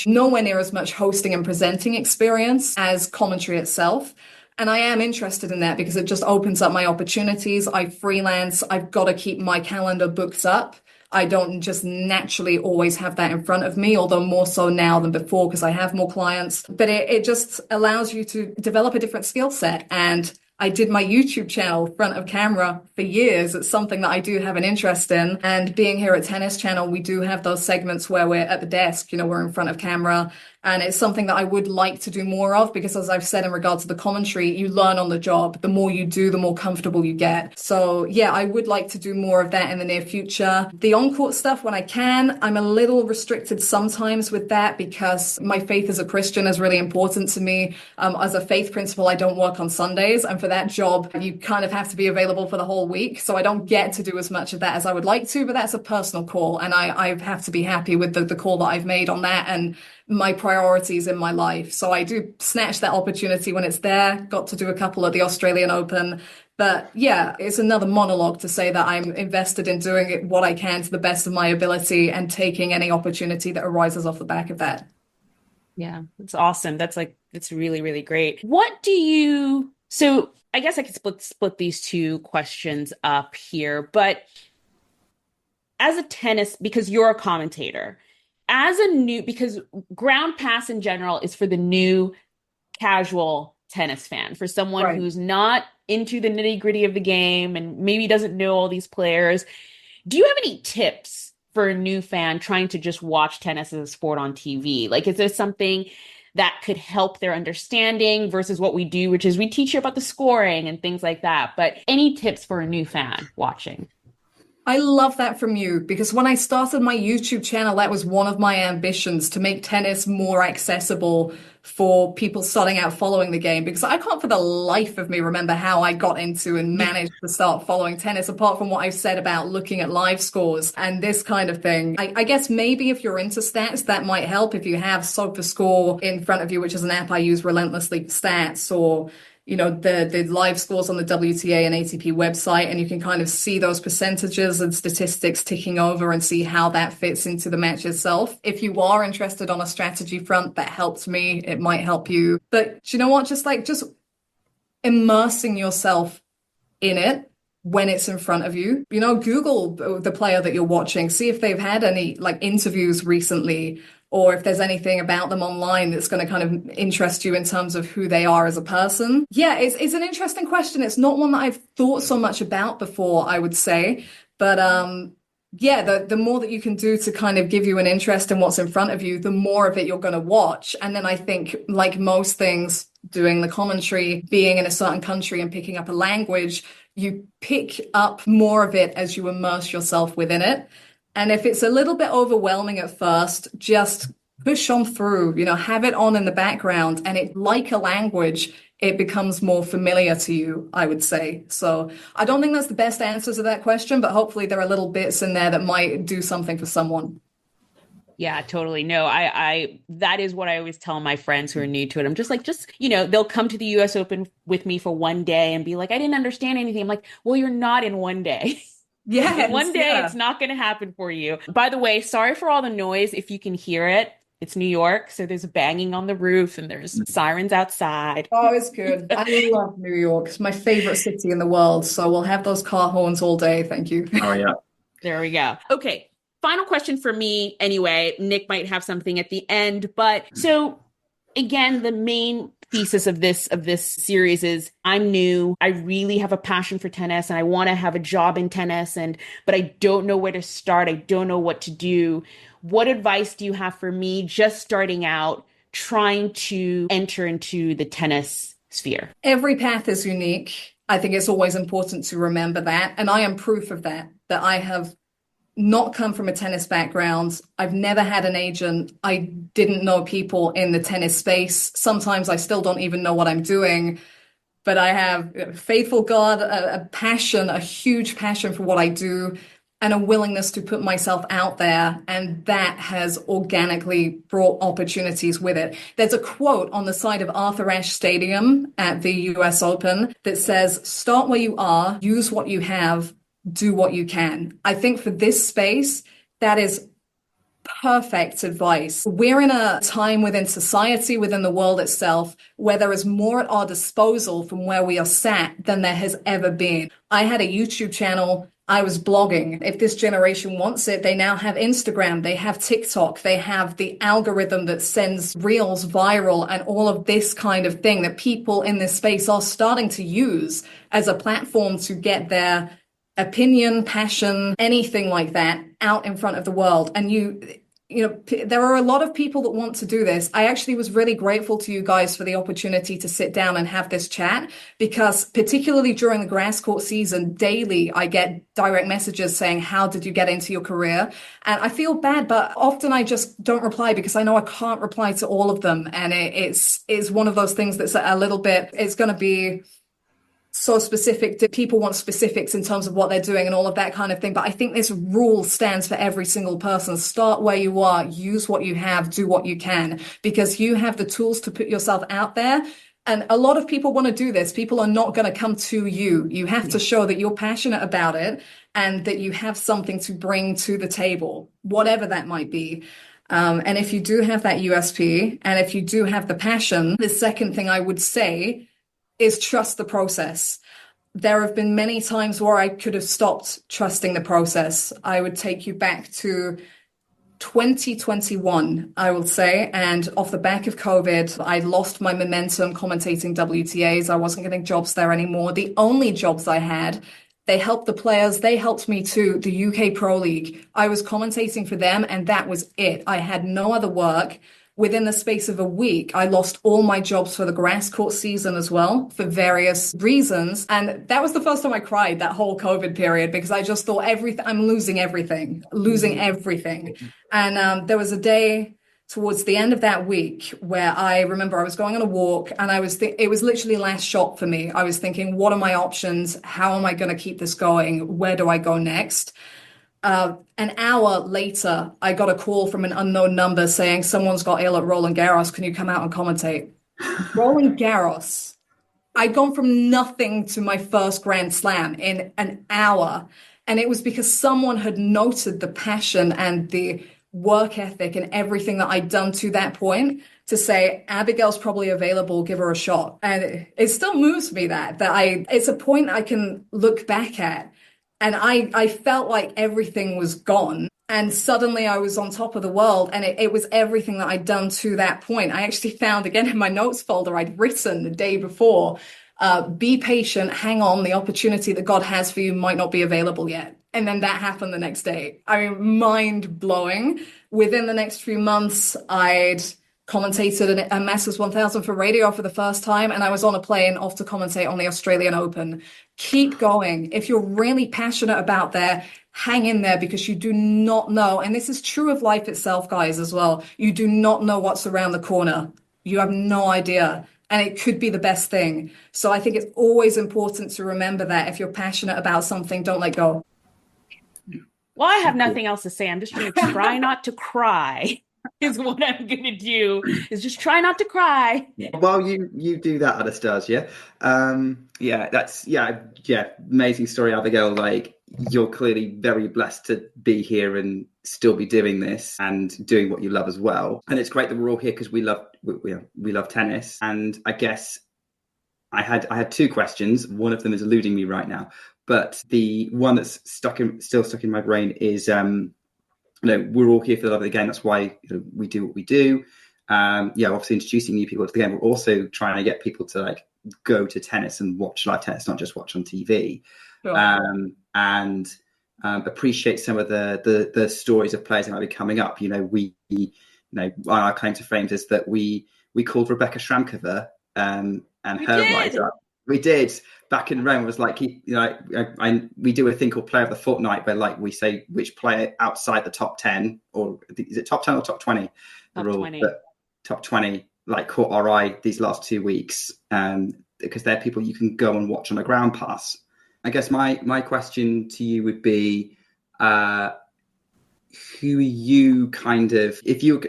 nowhere near as much hosting and presenting experience as commentary itself. And I am interested in that because it just opens up my opportunities. I freelance. I've got to keep my calendar booked up. I don't just naturally always have that in front of me, although more so now than before because I have more clients. But it just allows you to develop a different skill set. And I did my YouTube channel front of camera for years. It's something that I do have an interest in. And being here at Tennis Channel, we do have those segments where we're at the desk, we're in front of camera. And it's something that I would like to do more of because, as I've said in regards to the commentary, you learn on the job. The more you do, the more comfortable you get. So yeah, I would like to do more of that in the near future. The on-court stuff when I can, I'm a little restricted sometimes with that because my faith as a Christian is really important to me. As a faith principal, I don't work on Sundays. And for that job, you kind of have to be available for the whole week. So I don't get to do as much of that as I would like to, but that's a personal call. And I have to be happy with the call that I've made on that and my priorities in my life. So I do snatch that opportunity when it's there. Got to do a couple at the Australian Open, But yeah, it's another monologue to say that I'm invested in doing what I can to the best of my ability and taking any opportunity that arises off the back of that. Yeah, that's awesome. That's really, really great. So I guess I could split these two questions up here, but as a tennis, because you're a commentator, because ground pass in general is for the new casual tennis fan, for someone Right. who's not into the nitty-gritty of the game and maybe doesn't know all these players. Do you have any tips for a new fan trying to just watch tennis as a sport on TV? Like, is there something that could help their understanding versus what we do, which is we teach you about the scoring and things like that? But any tips for a new fan watching? I love that from you because when I started my YouTube channel, that was one of my ambitions to make tennis more accessible for people starting out following the game because I can't for the life of me remember how I got into and managed to start following tennis apart from what I've said about looking at live scores and this kind of thing. I guess maybe if you're into stats, that might help if you have SofaScore in front of you, which is an app I use relentlessly for stats, or the live scores on the WTA and ATP website, and you can kind of see those percentages and statistics ticking over and see how that fits into the match itself. If you are interested on a strategy front, that helps me. It might help you. But do you know what? Just immersing yourself in it when it's in front of you. Google the player that you're watching, see if they've had any interviews recently, or if there's anything about them online that's going to kind of interest you in terms of who they are as a person. Yeah, it's an interesting question. It's not one that I've thought so much about before, I would say. But yeah, the more that you can do to kind of give you an interest in what's in front of you, the more of it you're going to watch. And then I think, like most things, doing the commentary, being in a certain country and picking up a language, you pick up more of it as you immerse yourself within it. And if it's a little bit overwhelming at first, just push on through, have it on in the background, and it, like a language, it becomes more familiar to you, I would say. So I don't think that's the best answer to that question, but hopefully there are little bits in there that might do something for someone. Yeah, totally. No, that is what I always tell my friends who are new to it. I'm just like, they'll come to the US Open with me for one day and be like, I didn't understand anything. I'm like, well, you're not in one day. Yeah, One day it's not going to happen for you. By the way, sorry for all the noise. If you can hear it, it's New York. So there's banging on the roof and there's sirens outside. Oh, it's good. I love New York. It's my favorite city in the world. So we'll have those car horns all day. Thank you. Oh, yeah. There we go. Okay. Final question for me anyway. Nick might have something at the end, but so again, the main thesis of this series is I'm new. I really have a passion for tennis and I want to have a job in tennis, but I don't know where to start. I don't know what to do. What advice do you have for me just starting out, trying to enter into the tennis sphere? Every path is unique. I think it's always important to remember that. And I am proof of that I have not come from a tennis background. I've never had an agent. I didn't know people in the tennis space. Sometimes I still don't even know what I'm doing, but I have faithful God, a passion, a huge passion for what I do, and a willingness to put myself out there. And that has organically brought opportunities with it. There's a quote on the side of Arthur Ashe Stadium at the US Open that says, start where you are, use what you have, do what you can. I think for this space, that is perfect advice. We're in a time within society, within the world itself, where there is more at our disposal from where we are sat than there has ever been. I had a YouTube channel. I was blogging. If this generation wants it, they now have Instagram, they have TikTok, they have the algorithm that sends reels viral and all of this kind of thing that people in this space are starting to use as a platform to get their opinion, passion, anything like that out in front of the world. And there are a lot of people that want to do this. I actually was really grateful to you guys for the opportunity to sit down and have this chat, because particularly during the grass court season, daily, I get direct messages saying, how did you get into your career? And I feel bad, but often I just don't reply because I know I can't reply to all of them. And it's one of those things that's a little bit, it's going to be so specific. People want specifics in terms of what they're doing and all of that kind of thing. But I think this rule stands for every single person. Start where you are, use what you have, do what you can, because you have the tools to put yourself out there. And a lot of people want to do this. People are not going to come to you. You have to show that you're passionate about it and that you have something to bring to the table, whatever that might be. And if you do have that USP and if you do have the passion, the second thing I would say is trust the process. There have been many times where I could have stopped trusting the process. I would take you back to 2021, I will say. And off the back of COVID, I lost my momentum commentating WTAs. I wasn't getting jobs there anymore. The only jobs I had, they helped the players. They helped me too. The UK Pro League. I was commentating for them, and that was it. I had no other work. Within the space of a week, I lost all my jobs for the grass court season as well, for various reasons. And that was the first time I cried that whole COVID period, because I just thought I'm losing everything. And there was a day towards the end of that week where I remember I was going on a walk, and it was literally last shot for me. I was thinking, what are my options? How am I going to keep this going? Where do I go next? An hour later, I got a call from an unknown number saying someone's got ill at Roland Garros. Can you come out and commentate? Roland Garros. I'd gone from nothing to my first Grand Slam in an hour. And it was because someone had noted the passion and the work ethic and everything that I'd done to that point to say, Abigail's probably available, give her a shot. And it still moves me that it's a point I can look back at. And I felt like everything was gone. And suddenly I was on top of the world. And it was everything that I'd done to that point. I actually found, again, in my notes folder, I'd written the day before, be patient, hang on, the opportunity that God has for you might not be available yet. And then that happened the next day. I mean, mind blowing. Within the next few months, I'd commentated a Masters 1000 for radio for the first time, and I was on a plane off to commentate on the Australian Open. Keep going. If you're really passionate about that, hang in there, because you do not know, and this is true of life itself, guys, as well. You do not know what's around the corner. You have no idea, and it could be the best thing. So I think it's always important to remember that if you're passionate about something, don't let go. Well, I have nothing else to say. I'm just going to try not to cry. Is what I'm going to do, is just try not to cry. Well, you do that, Anastasia. Amazing story, Abigail. Like, you're clearly very blessed to be here and still be doing this and doing what you love as well. And it's great that we're all here because we love tennis. And I guess I had two questions. One of them is eluding me right now, but the one that's still stuck in my brain is we're all here for the love of the game. That's why we do what we do. Obviously introducing new people to the game. We're also trying to get people to go to tennis and watch live tennis, not just watch on TV. Sure. And appreciate some of the stories of players that might be coming up. Our claim to fame is that we called Rebecca Shramkova and her rise up. We did back in Rome. It was like, we do a thing called Player of the Fortnight, where we say which player outside the top 10, or is it top 10 or top 20? Top 20. Top 20, caught our eye these last 2 weeks, because they're people you can go and watch on a ground pass. I guess my question to you would be, who are you if you've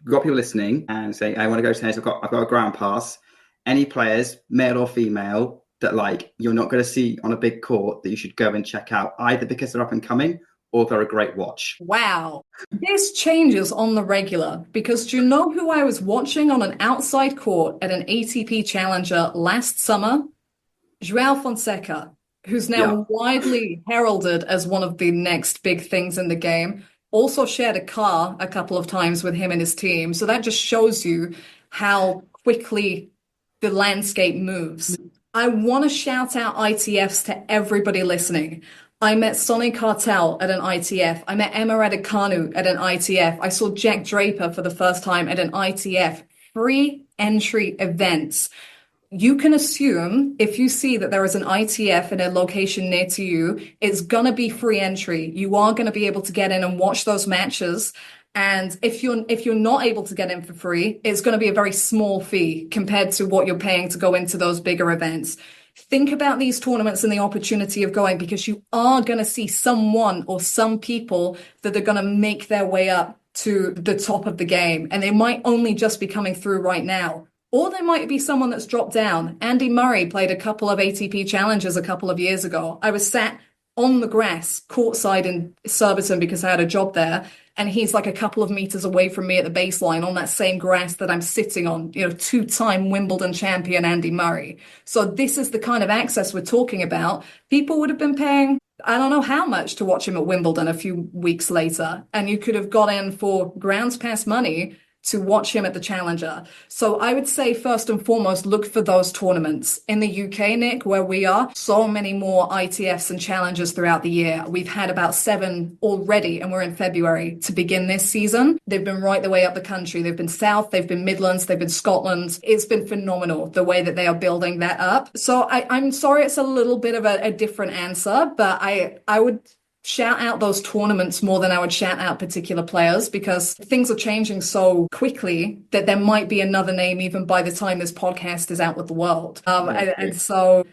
got people listening and say, I want to go to tennis, I've got a ground pass. Any players, male or female, that you're not going to see on a big court that you should go and check out, either because they're up and coming or they're a great watch? Wow. This changes on the regular, because do you know who I was watching on an outside court at an ATP Challenger last summer? João Fonseca, who's now widely heralded as one of the next big things in the game. Also shared a car a couple of times with him and his team. So that just shows you how quickly the landscape moves. I want to shout out ITFs to everybody listening. I met Sonny Cartel at an ITF. I met Emma Raducanu at an ITF. I saw Jack Draper for the first time at an ITF. Free entry events. You can assume if you see that there is an ITF in a location near to you, it's going to be free entry. You are going to be able to get in and watch those matches. And if you're not able to get in for free, it's going to be a very small fee compared to what you're paying to go into those bigger events. Think about these tournaments and the opportunity of going, because you are going to see someone or some people that are going to make their way up to the top of the game. And they might only just be coming through right now. or there might be someone that's dropped down. Andy Murray played a couple of ATP challenges a couple of years ago. I was sat on the grass courtside in Surbiton because I had a job there. And he's like a couple of meters away from me at the baseline on that same grass that I'm sitting on, you know, two-time Wimbledon champion Andy Murray. So this is the kind of access we're talking about. People would have been paying, I don't know how much to watch him at Wimbledon a few weeks later. And you could have got in for grounds pass money to watch him at the Challenger. So I would say first and foremost, look for those tournaments. In the UK, Nick, where we are, so many more ITFs and Challengers throughout the year. We've had about 7 already, and we're in February to begin this season. They've been right the way up the country. They've been South, they've been Midlands, they've been Scotland. It's been phenomenal the way that they are building that up. So I'm sorry it's a little bit of a different answer, but I would shout out those tournaments more than I would shout out particular players, because things are changing so quickly that there might be another name even by the time this podcast is out with the world. And so,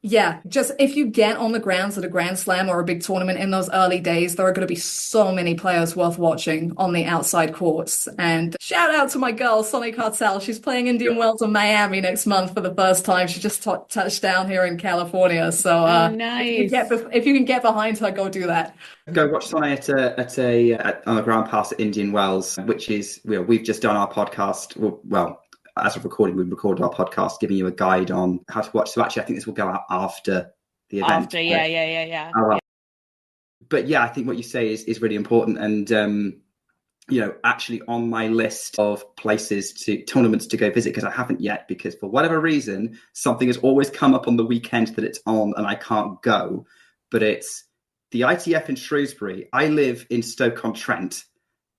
yeah, just if you get on the grounds at a Grand Slam or a big tournament in those early days, there are going to be so many players worth watching on the outside courts. And shout out to my girl, Sonny Cartel. She's playing Indian Wells in Miami next month for the first time. She just touched down here in California. So nice. if you can get behind her, go do that. Go watch Sonny on the ground pass at Indian Wells, which is, we've just done our podcast. Well, as of recording, we've recorded our podcast giving you a guide on how to watch. So actually, I think this will go out after the event. After, yeah. But yeah, I think what you say is really important. And, actually on my list of tournaments to go visit, because I haven't yet, because for whatever reason, something has always come up on the weekend that it's on and I can't go. But it's the ITF in Shrewsbury. I live in Stoke-on-Trent.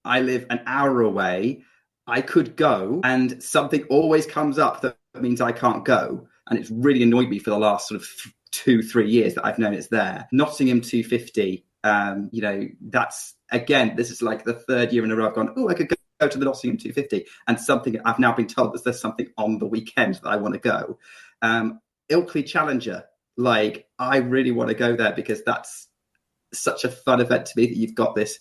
I live an hour away. I could go, and something always comes up that means I can't go. And it's really annoyed me for the last sort of 2-3 years that I've known it's there. Nottingham 250, that's, again, this is like the 3rd year in a row I've gone, I could go to the Nottingham 250. And something, I've now been told that there's something on the weekend that I want to go. Ilkley Challenger, I really want to go there because that's such a fun event to me that you've got this.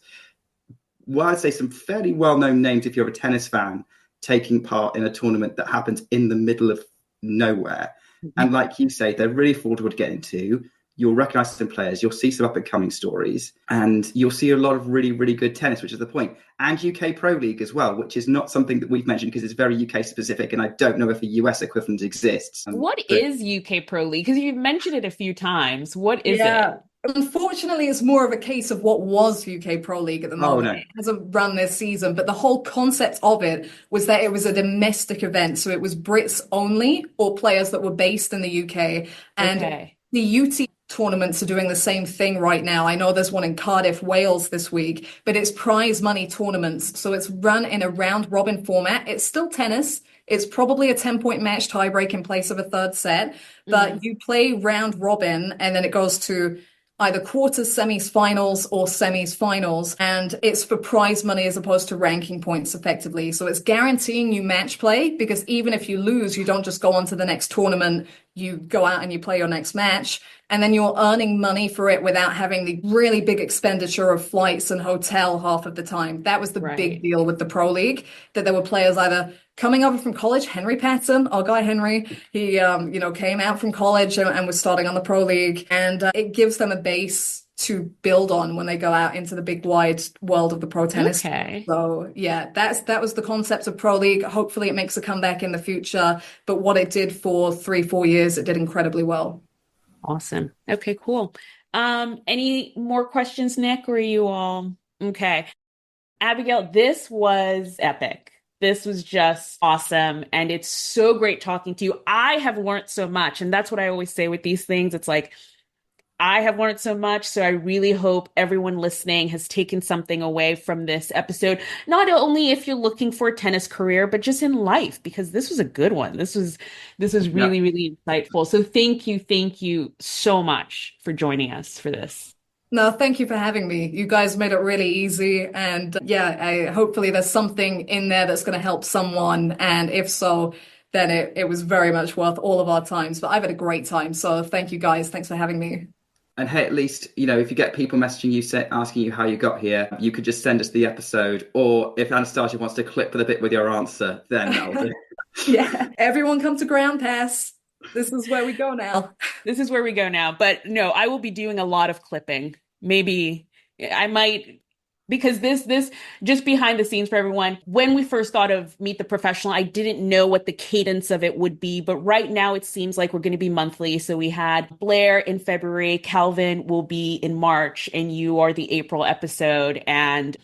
Well, I'd say some fairly well-known names, if you're a tennis fan, taking part in a tournament that happens in the middle of nowhere. And like you say, they're really affordable to get into. You'll recognise some players, you'll see some up-and-coming stories, and you'll see a lot of really, really good tennis, which is the point. And UK Pro League as well, which is not something that we've mentioned because it's very UK-specific, and I don't know if a US equivalent exists. What is UK Pro League? Because you've mentioned it a few times. What is it? Unfortunately, it's more of a case of what was UK Pro League at the moment. Oh, no. It hasn't run this season, but the whole concept of it was that it was a domestic event. So it was Brits only, or players that were based in the UK. And the UT tournaments are doing the same thing right now. I know there's one in Cardiff, Wales this week, but it's prize money tournaments. So it's run in a round robin format. It's still tennis. It's probably a 10-point match tiebreak in place of a third set, but you play round robin and then it goes to either quarters, semis, finals, or semis, finals. And it's for prize money as opposed to ranking points effectively. So it's guaranteeing you match play, because even if you lose, you don't just go on to the next tournament. You go out and you play your next match, and then you're earning money for it without having the really big expenditure of flights and hotel half of the time. That was the big deal with the Pro League, that there were players either coming over from college. Henry Patton, our guy Henry, he came out from college and was starting on the Pro League, and it gives them a base to build on when they go out into the big wide world of the pro tennis. So yeah, that was the concept of Pro League. Hopefully it makes a comeback in the future, but what it did for 3-4 years, it did incredibly well. Awesome. Okay, cool. Any more questions, Nick, or are you all okay? Abigail, this was epic. This was just awesome. And it's so great talking to you. I have learned so much. And that's what I always say with these things. It's like, I have learned so much. So I really hope everyone listening has taken something away from this episode, not only if you're looking for a tennis career, but just in life, because this was a good one. This was really, really insightful. So thank you so much for joining us for this. No, thank you for having me. You guys made it really easy. And hopefully there's something in there that's going to help someone. And if so, then it was very much worth all of our times. But I've had a great time. So thank you guys. Thanks for having me. And hey, at least, if you get people messaging you, asking you how you got here, you could just send us the episode. Or if Anastasia wants to clip the bit with your answer, then that'll do. Yeah, everyone come to Ground Pass. This is where we go now. This is where we go now. But no, I will be doing a lot of clipping. Maybe I might, because this just behind the scenes for everyone, when we first thought of Meet the Professional, I didn't know what the cadence of it would be. But right now it seems like we're going to be monthly. So we had Blair in February, Calvin will be in March, and you are the April episode. And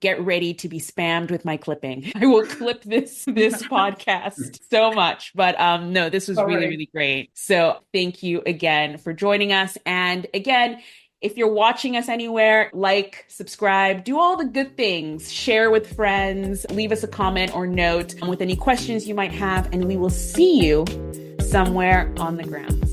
get ready to be spammed with my clipping. I will clip this podcast so much. But no, this was really, really great. So thank you again for joining us. And again, if you're watching us anywhere, like, subscribe, do all the good things, share with friends, leave us a comment or note with any questions you might have, and we will see you somewhere on the grounds.